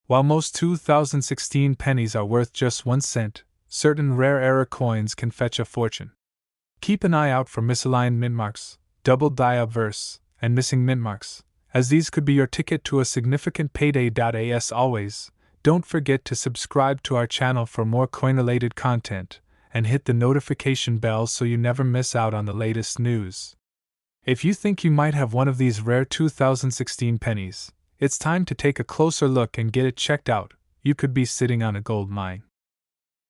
While most 2016 pennies are worth just 1 cent, certain rare error coins can fetch a fortune. Keep an eye out for misaligned mint marks, double die obverse, and missing mint marks, as these could be your ticket to a significant payday. As always, don't forget to subscribe to our channel for more coin-related content, and hit the notification bell so you never miss out on the latest news. If you think you might have one of these rare 2016 pennies, it's time to take a closer look and get it checked out. You could be sitting on a gold mine.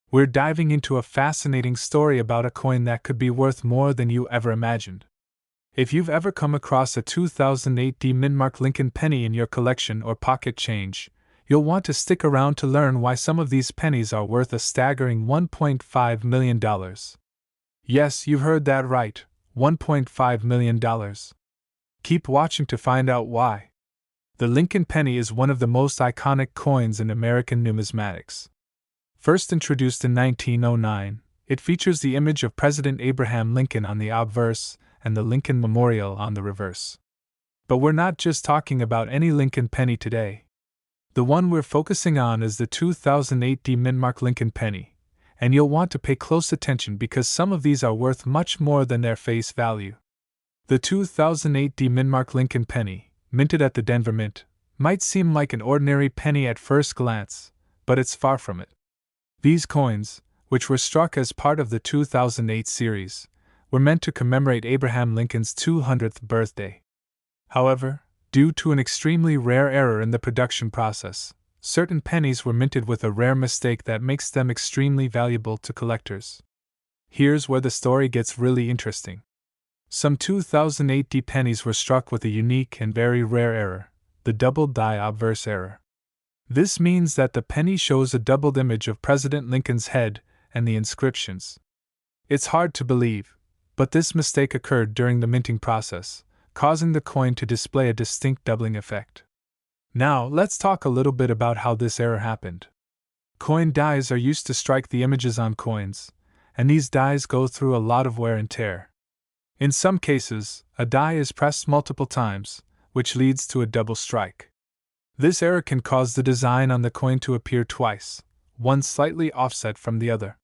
We're diving into a fascinating story about a coin that could be worth more than you ever imagined. If you've ever come across a 2008 D mint mark Lincoln penny in your collection or pocket change, you'll want to stick around to learn why some of these pennies are worth a staggering $1.5 million. Yes, you heard that right, $1.5 million. Keep watching to find out why. The Lincoln penny is one of the most iconic coins in American numismatics. First introduced in 1909, it features the image of President Abraham Lincoln on the obverse and the Lincoln Memorial on the reverse. But we're not just talking about any Lincoln penny today. The one we're focusing on is the 2008 D Mint Lincoln penny, and you'll want to pay close attention because some of these are worth much more than their face value. The 2008 D Mint Lincoln penny, minted at the Denver Mint, might seem like an ordinary penny at first glance, but it's far from it. These coins, which were struck as part of the 2008 series, were meant to commemorate Abraham Lincoln's 200th birthday. However, due to an extremely rare error in the production process, certain pennies were minted with a rare mistake that makes them extremely valuable to collectors. Here's where the story gets really interesting. Some 2008 D pennies were struck with a unique and very rare error, the double die obverse error. This means that the penny shows a doubled image of President Lincoln's head and the inscriptions. It's hard to believe, but this mistake occurred during the minting process, causing the coin to display a distinct doubling effect. Now, let's talk a little bit about how this error happened. Coin dies are used to strike the images on coins, and these dies go through a lot of wear and tear. In some cases, a die is pressed multiple times, which leads to a double strike. This error can cause the design on the coin to appear twice, one slightly offset from the other.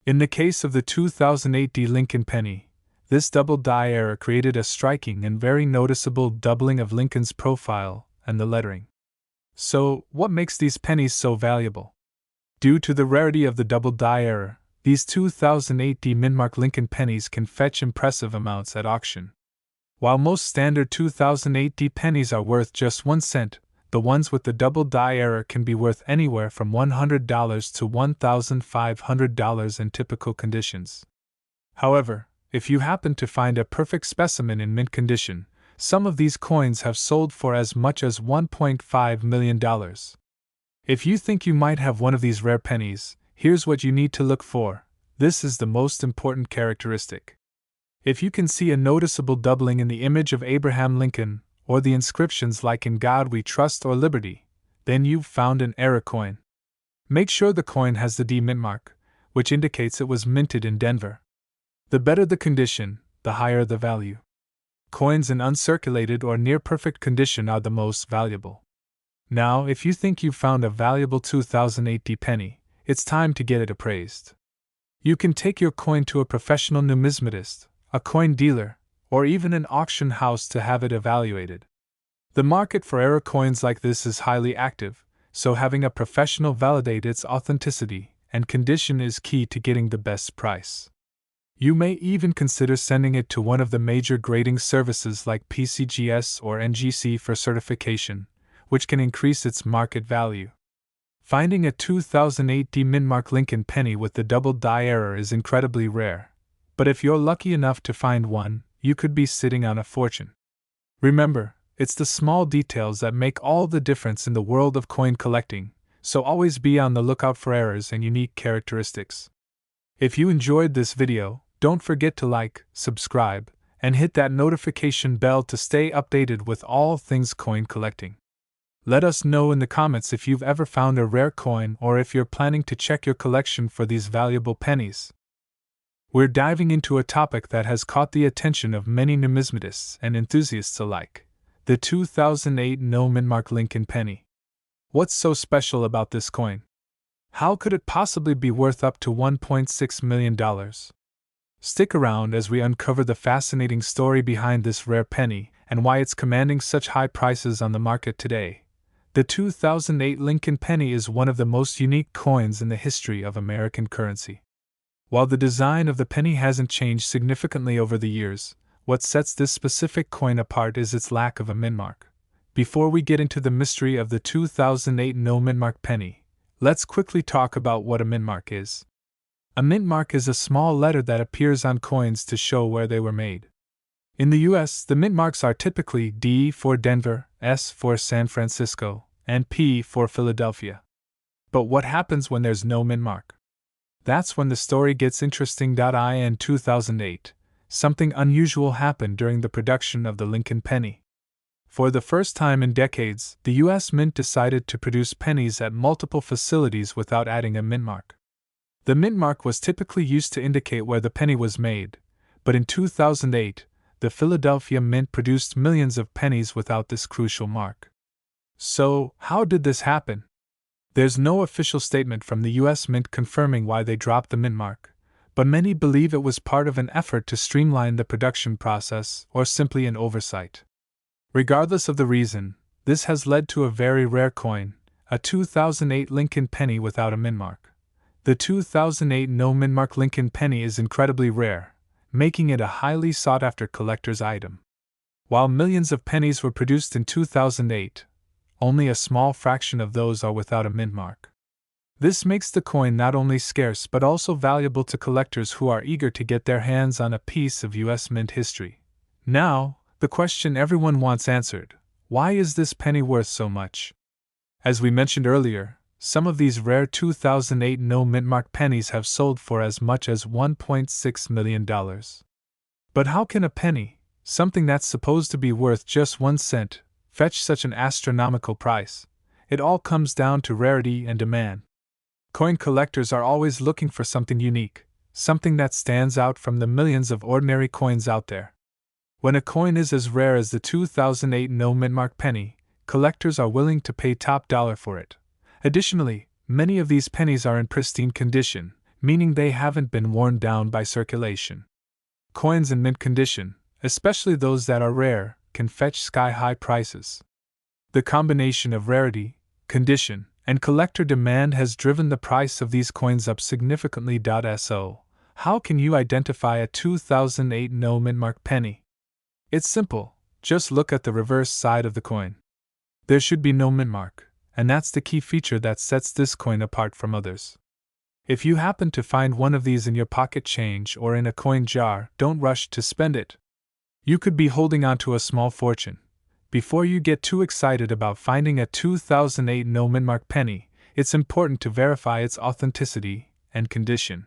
In the case of the 2008 D Lincoln penny, this double die error created a striking and very noticeable doubling of Lincoln's profile and the lettering. So, what makes these pennies so valuable? Due to the rarity of the double die error, these 2008 D Mint Lincoln pennies can fetch impressive amounts at auction. While most standard 2008 D pennies are worth just 1 cent, the ones with the double die error can be worth anywhere from $100 to $1,500 in typical conditions. However, if you happen to find a perfect specimen in mint condition, some of these coins have sold for as much as $1.5 million. If you think you might have one of these rare pennies, here's what you need to look for. This is the most important characteristic. If you can see a noticeable doubling in the image of Abraham Lincoln, or the inscriptions like "In God We Trust" or "Liberty," then you've found an error coin. Make sure the coin has the D mint mark, which indicates it was minted in Denver. The better the condition, the higher the value. Coins in uncirculated or near-perfect condition are the most valuable. Now, if you think you've found a valuable 2008 D penny, it's time to get it appraised. You can take your coin to a professional numismatist, a coin dealer, or even an auction house to have it evaluated. The market for error coins like this is highly active, so having a professional validate its authenticity and condition is key to getting the best price. You may even consider sending it to one of the major grading services like PCGS or NGC for certification, which can increase its market value. Finding a 2008 D Mint Lincoln penny with the double die error is incredibly rare, but if you're lucky enough to find one, you could be sitting on a fortune. Remember, it's the small details that make all the difference in the world of coin collecting, so always be on the lookout for errors and unique characteristics. If you enjoyed this video, don't forget to like, subscribe, and hit that notification bell to stay updated with all things coin collecting. Let us know in the comments if you've ever found a rare coin or if you're planning to check your collection for these valuable pennies. We're diving into a topic that has caught the attention of many numismatists and enthusiasts alike: the 2008 No Mint Lincoln penny. What's so special about this coin? How could it possibly be worth up to $1.6 million? Stick around as we uncover the fascinating story behind this rare penny and why it's commanding such high prices on the market today. The 2008 Lincoln penny is one of the most unique coins in the history of American currency. While the design of the penny hasn't changed significantly over the years, what sets this specific coin apart is its lack of a mint mark. Before we get into the mystery of the 2008 No Mint penny, let's quickly talk about what a mint mark is. A mint mark is a small letter that appears on coins to show where they were made. In the US, the mint marks are typically D for Denver, S for San Francisco, and P for Philadelphia. But what happens when there's no mint mark? That's when the story gets interesting. In 2008, something unusual happened during the production of the Lincoln penny. For the first time in decades, the U.S. Mint decided to produce pennies at multiple facilities without adding a mint mark. The mint mark was typically used to indicate where the penny was made, but in 2008, the Philadelphia Mint produced millions of pennies without this crucial mark. So, how did this happen? There's no official statement from the U.S. Mint confirming why they dropped the mint mark, but many believe it was part of an effort to streamline the production process or simply an oversight. Regardless of the reason, this has led to a very rare coin, a 2008 Lincoln penny without a mint mark. The 2008 no mint mark Lincoln penny is incredibly rare, making it a highly sought-after collector's item. While millions of pennies were produced in 2008, only a small fraction of those are without a mint mark. This makes the coin not only scarce but also valuable to collectors who are eager to get their hands on a piece of U.S. Mint history. Now, the question everyone wants answered: why is this penny worth so much? As we mentioned earlier, some of these rare 2008 no mint mark pennies have sold for as much as $1.6 million. But how can a penny, something that's supposed to be worth just 1 cent, fetch such an astronomical price? It all comes down to rarity and demand. Coin collectors are always looking for something unique, something that stands out from the millions of ordinary coins out there. When a coin is as rare as the 2008 no mint mark penny, collectors are willing to pay top dollar for it. Additionally, many of these pennies are in pristine condition, meaning they haven't been worn down by circulation. Coins in mint condition, especially those that are rare, can fetch sky-high prices. The combination of rarity, condition, and collector demand has driven the price of these coins up significantly. So, how can you identify a 2008 no mint mark penny? It's simple, just look at the reverse side of the coin. There should be no mint mark, and that's the key feature that sets this coin apart from others. If you happen to find one of these in your pocket change or in a coin jar, don't rush to spend it. You could be holding on to a small fortune. Before you get too excited about finding a 2008 no mint mark penny, it's important to verify its authenticity and condition.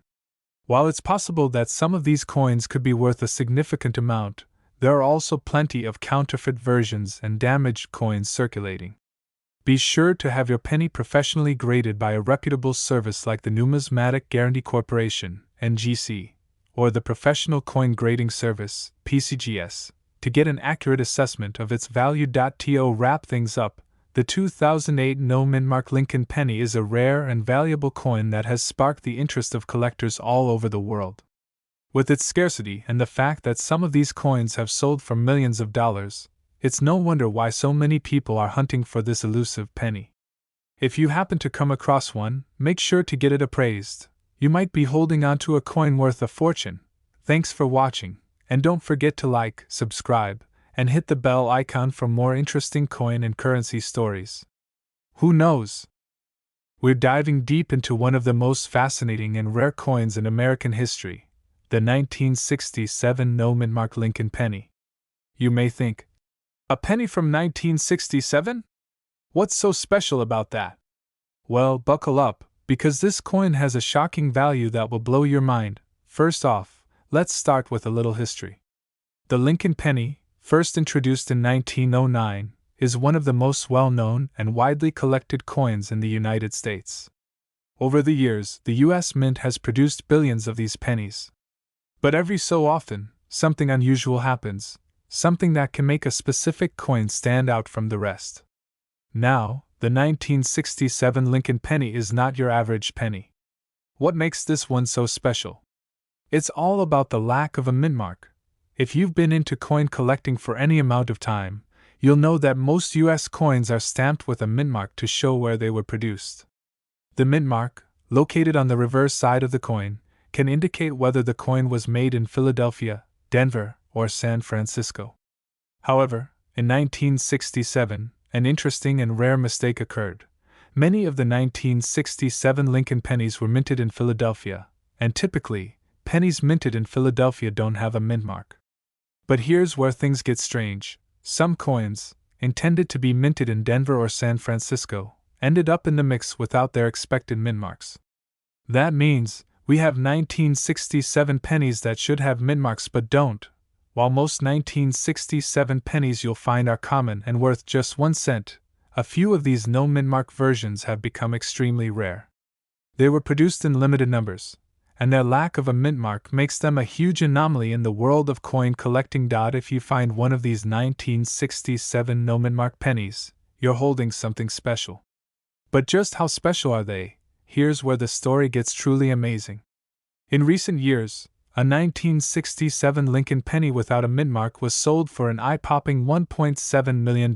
While it's possible that some of these coins could be worth a significant amount, there are also plenty of counterfeit versions and damaged coins circulating. Be sure to have your penny professionally graded by a reputable service like the Numismatic Guarantee Corporation, NGC, or the Professional Coin Grading Service, PCGS, to get an accurate assessment of its value. To wrap things up, the 2008 no mint mark Lincoln penny is a rare and valuable coin that has sparked the interest of collectors all over the world. With its scarcity and the fact that some of these coins have sold for millions of dollars, it's no wonder why so many people are hunting for this elusive penny. If you happen to come across one, make sure to get it appraised. You might be holding on to a coin worth a fortune. Thanks for watching, and don't forget to like, subscribe, and hit the bell icon for more interesting coin and currency stories. Who knows? We're diving deep into one of the most fascinating and rare coins in American history, the 1967 no mint mark Lincoln penny. You may think, a penny from 1967? What's so special about that? Well, buckle up, because this coin has a shocking value that will blow your mind. First off, let's start with a little history. The Lincoln penny, first introduced in 1909, is one of the most well-known and widely collected coins in the United States. Over the years, the U.S. Mint has produced billions of these pennies. But every so often, something unusual happens, something that can make a specific coin stand out from the rest. Now, the 1967 Lincoln penny is not your average penny. What makes this one so special? It's all about the lack of a mint mark. If you've been into coin collecting for any amount of time, you'll know that most U.S. coins are stamped with a mint mark to show where they were produced. The mint mark, located on the reverse side of the coin, can indicate whether the coin was made in Philadelphia, Denver, or San Francisco. However, in 1967, an interesting and rare mistake occurred. Many of the 1967 Lincoln pennies were minted in Philadelphia, and typically, pennies minted in Philadelphia don't have a mint mark. But here's where things get strange. Some coins, intended to be minted in Denver or San Francisco, ended up in the mix without their expected mint marks. That means, we have 1967 pennies that should have mint marks but don't, While most 1967 pennies you'll find are common and worth just 1 cent, a few of these no mint-mark versions have become extremely rare. They were produced in limited numbers, and their lack of a mint mark makes them a huge anomaly in the world of coin collecting. If you find one of these 1967 no mint mark pennies, you're holding something special. But just how special are they? Here's where the story gets truly amazing. In recent years, a 1967 Lincoln penny without a mint mark was sold for an eye-popping $1.7 million.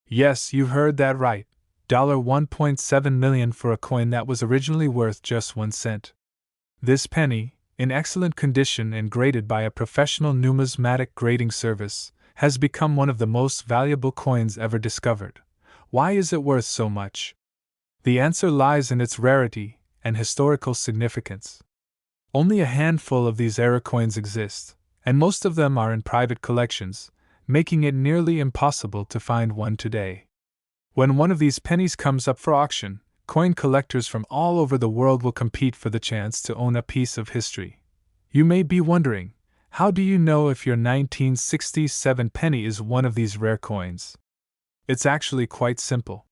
Yes, you heard that right. $1.7 million for a coin that was originally worth just 1 cent. This penny, in excellent condition and graded by a professional numismatic grading service, has become one of the most valuable coins ever discovered. Why is it worth so much? The answer lies in its rarity and historical significance. Only a handful of these era coins exist, and most of them are in private collections, making it nearly impossible to find one today. When one of these pennies comes up for auction, coin collectors from all over the world will compete for the chance to own a piece of history. You may be wondering, how do you know if your 1967 penny is one of these rare coins? It's actually quite simple.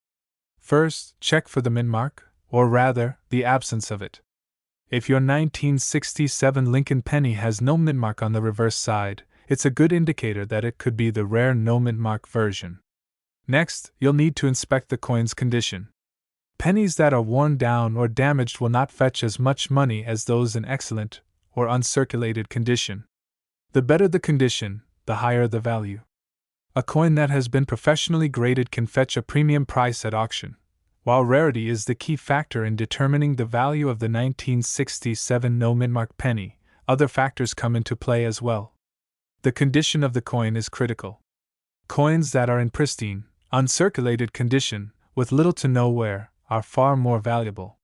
First, check for the mint mark, or rather, the absence of it. If your 1967 Lincoln penny has no mint mark on the reverse side, it's a good indicator that it could be the rare no mint mark version. Next, you'll need to inspect the coin's condition. Pennies that are worn down or damaged will not fetch as much money as those in excellent or uncirculated condition. The better the condition, the higher the value. A coin that has been professionally graded can fetch a premium price at auction. While rarity is the key factor in determining the value of the 1967 no mint mark penny, other factors come into play as well. The condition of the coin is critical. Coins that are in pristine, uncirculated condition, with little to no wear, are far more valuable.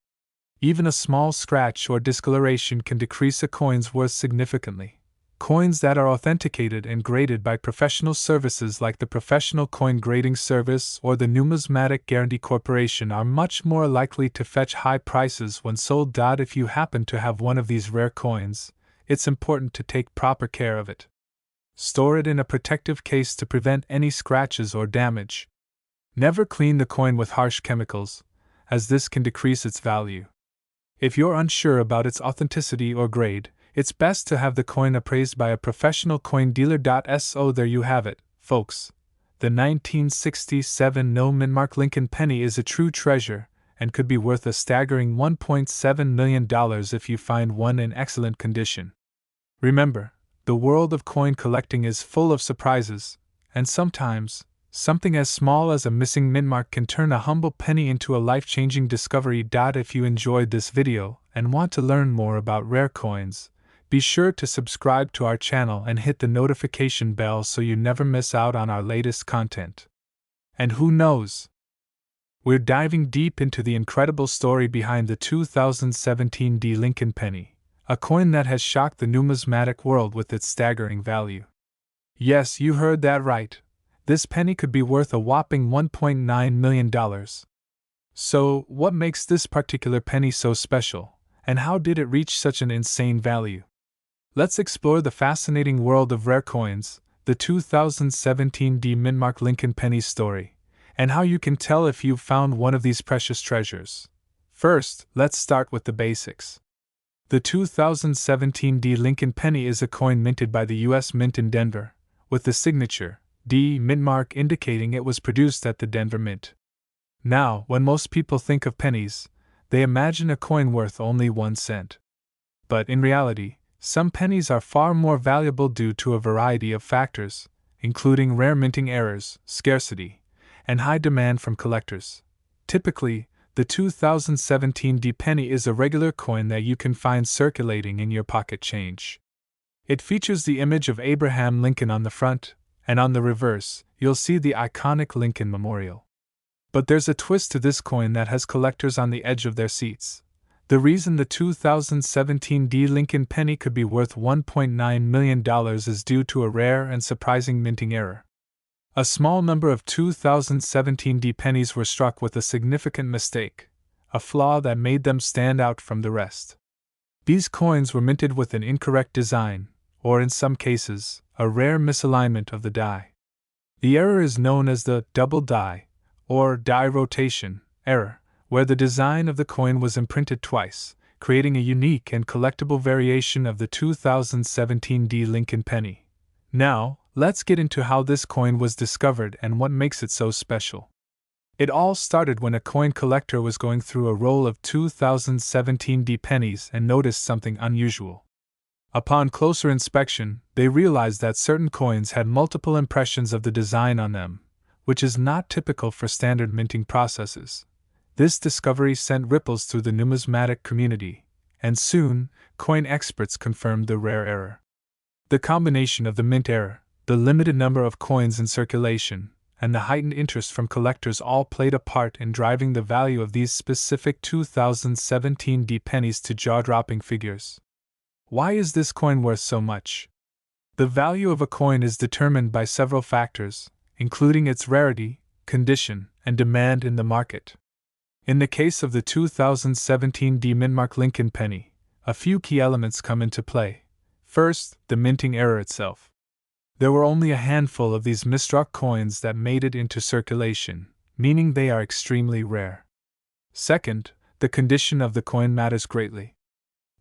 Even a small scratch or discoloration can decrease a coin's worth significantly. Coins that are authenticated and graded by professional services like the Professional Coin Grading Service or the Numismatic Guarantee Corporation are much more likely to fetch high prices when sold. If you happen to have one of these rare coins, it's important to take proper care of it. Store it in a protective case to prevent any scratches or damage. Never clean the coin with harsh chemicals, as this can decrease its value. If you're unsure about its authenticity or grade, it's best to have the coin appraised by a professional coin dealer. So there you have it, folks. The 1967 no mint mark Lincoln penny is a true treasure and could be worth a staggering $1.7 million if you find one in excellent condition. Remember, the world of coin collecting is full of surprises, and sometimes, something as small as a missing mint mark can turn a humble penny into a life-changing discovery. If you enjoyed this video and want to learn more about rare coins, be sure to subscribe to our channel and hit the notification bell so you never miss out on our latest content. And who knows? We're diving deep into the incredible story behind the 2017 Lincoln penny, a coin that has shocked the numismatic world with its staggering value. Yes, you heard that right. This penny could be worth a whopping $1.9 million. So, what makes this particular penny so special, and how did it reach such an insane value? Let's explore the fascinating world of rare coins, the 2017 mint mark Lincoln penny story, and how you can tell if you've found one of these precious treasures. First, let's start with the basics. The 2017 Lincoln penny is a coin minted by the U.S. Mint in Denver, with the signature D mint mark indicating it was produced at the Denver Mint. Now, when most people think of pennies, they imagine a coin worth only 1 cent. But in reality, some pennies are far more valuable due to a variety of factors, including rare minting errors, scarcity, and high demand from collectors. Typically, the 2017 penny is a regular coin that you can find circulating in your pocket change. It features the image of Abraham Lincoln on the front, and on the reverse, you'll see the iconic Lincoln Memorial. But there's a twist to this coin that has collectors on the edge of their seats. The reason the 2017 Lincoln penny could be worth $1.9 million is due to a rare and surprising minting error. A small number of 2017 pennies were struck with a significant mistake, a flaw that made them stand out from the rest. These coins were minted with an incorrect design, or in some cases, a rare misalignment of the die. The error is known as the double die, or die rotation, error, where the design of the coin was imprinted twice, creating a unique and collectible variation of the 2017 D Lincoln penny. Now, let's get into how this coin was discovered and what makes it so special. It all started when a coin collector was going through a roll of 2017 D pennies and noticed something unusual. Upon closer inspection, they realized that certain coins had multiple impressions of the design on them, which is not typical for standard minting processes. This discovery sent ripples through the numismatic community, and soon, coin experts confirmed the rare error. The combination of the mint error, the limited number of coins in circulation, and the heightened interest from collectors all played a part in driving the value of these specific 2017 D pennies to jaw-dropping figures. Why is this coin worth so much? The value of a coin is determined by several factors, including its rarity, condition, and demand in the market. In the case of the 2017 D Mintmark Lincoln penny, a few key elements come into play. First, the minting error itself. There were only a handful of these misstruck coins that made it into circulation, meaning they are extremely rare. Second, the condition of the coin matters greatly.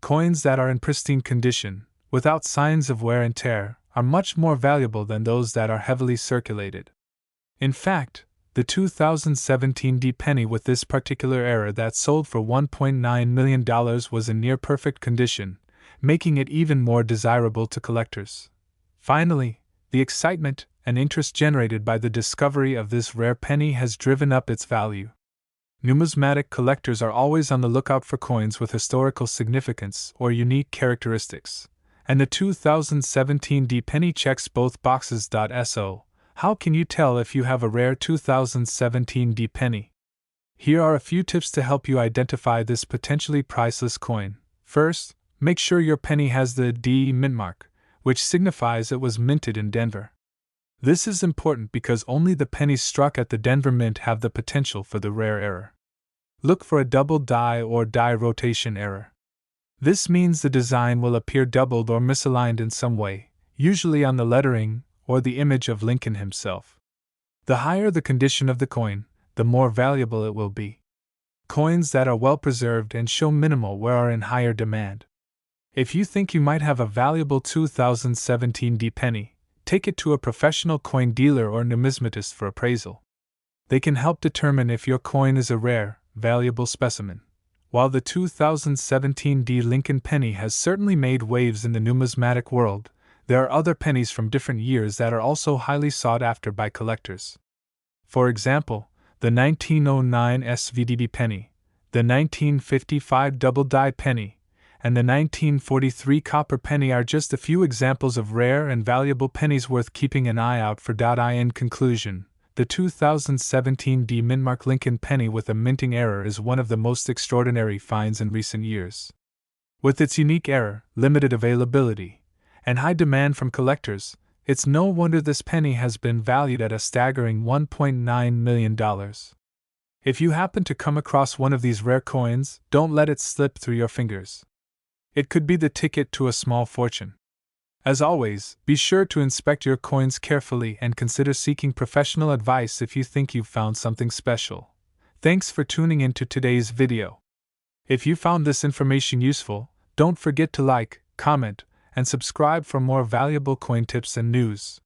Coins that are in pristine condition, without signs of wear and tear, are much more valuable than those that are heavily circulated. In fact, the 2017 D penny with this particular error that sold for $1.9 million was in near perfect condition, making it even more desirable to collectors. Finally, the excitement and interest generated by the discovery of this rare penny has driven up its value. Numismatic collectors are always on the lookout for coins with historical significance or unique characteristics, and the 2017 D penny checks both boxes. So, how can you tell if you have a rare 2017 D penny? Here are a few tips to help you identify this potentially priceless coin. First, make sure your penny has the D mint mark, which signifies it was minted in Denver. This is important because only the pennies struck at the Denver Mint have the potential for the rare error. Look for a double die or die rotation error. This means the design will appear doubled or misaligned in some way, usually on the lettering or the image of Lincoln himself. The higher the condition of the coin, the more valuable it will be. Coins that are well preserved and show minimal wear are in higher demand. If you think you might have a valuable 2017 D penny, take it to a professional coin dealer or numismatist for appraisal. They can help determine if your coin is a rare, valuable specimen. While the 2017 D Lincoln penny has certainly made waves in the numismatic world, there are other pennies from different years that are also highly sought after by collectors. For example, the 1909 SVDB penny, the 1955 double die penny, and the 1943 copper penny are just a few examples of rare and valuable pennies worth keeping an eye out for. In conclusion, the 2017 D Mintmark Lincoln penny with a minting error is one of the most extraordinary finds in recent years. With its unique error, limited availability, and high demand from collectors, it's no wonder this penny has been valued at a staggering $1.9 million. If you happen to come across one of these rare coins, don't let it slip through your fingers. It could be the ticket to a small fortune. As always, be sure to inspect your coins carefully and consider seeking professional advice if you think you've found something special. Thanks for tuning into today's video. If you found this information useful, don't forget to like, comment, and subscribe for more valuable coin tips and news.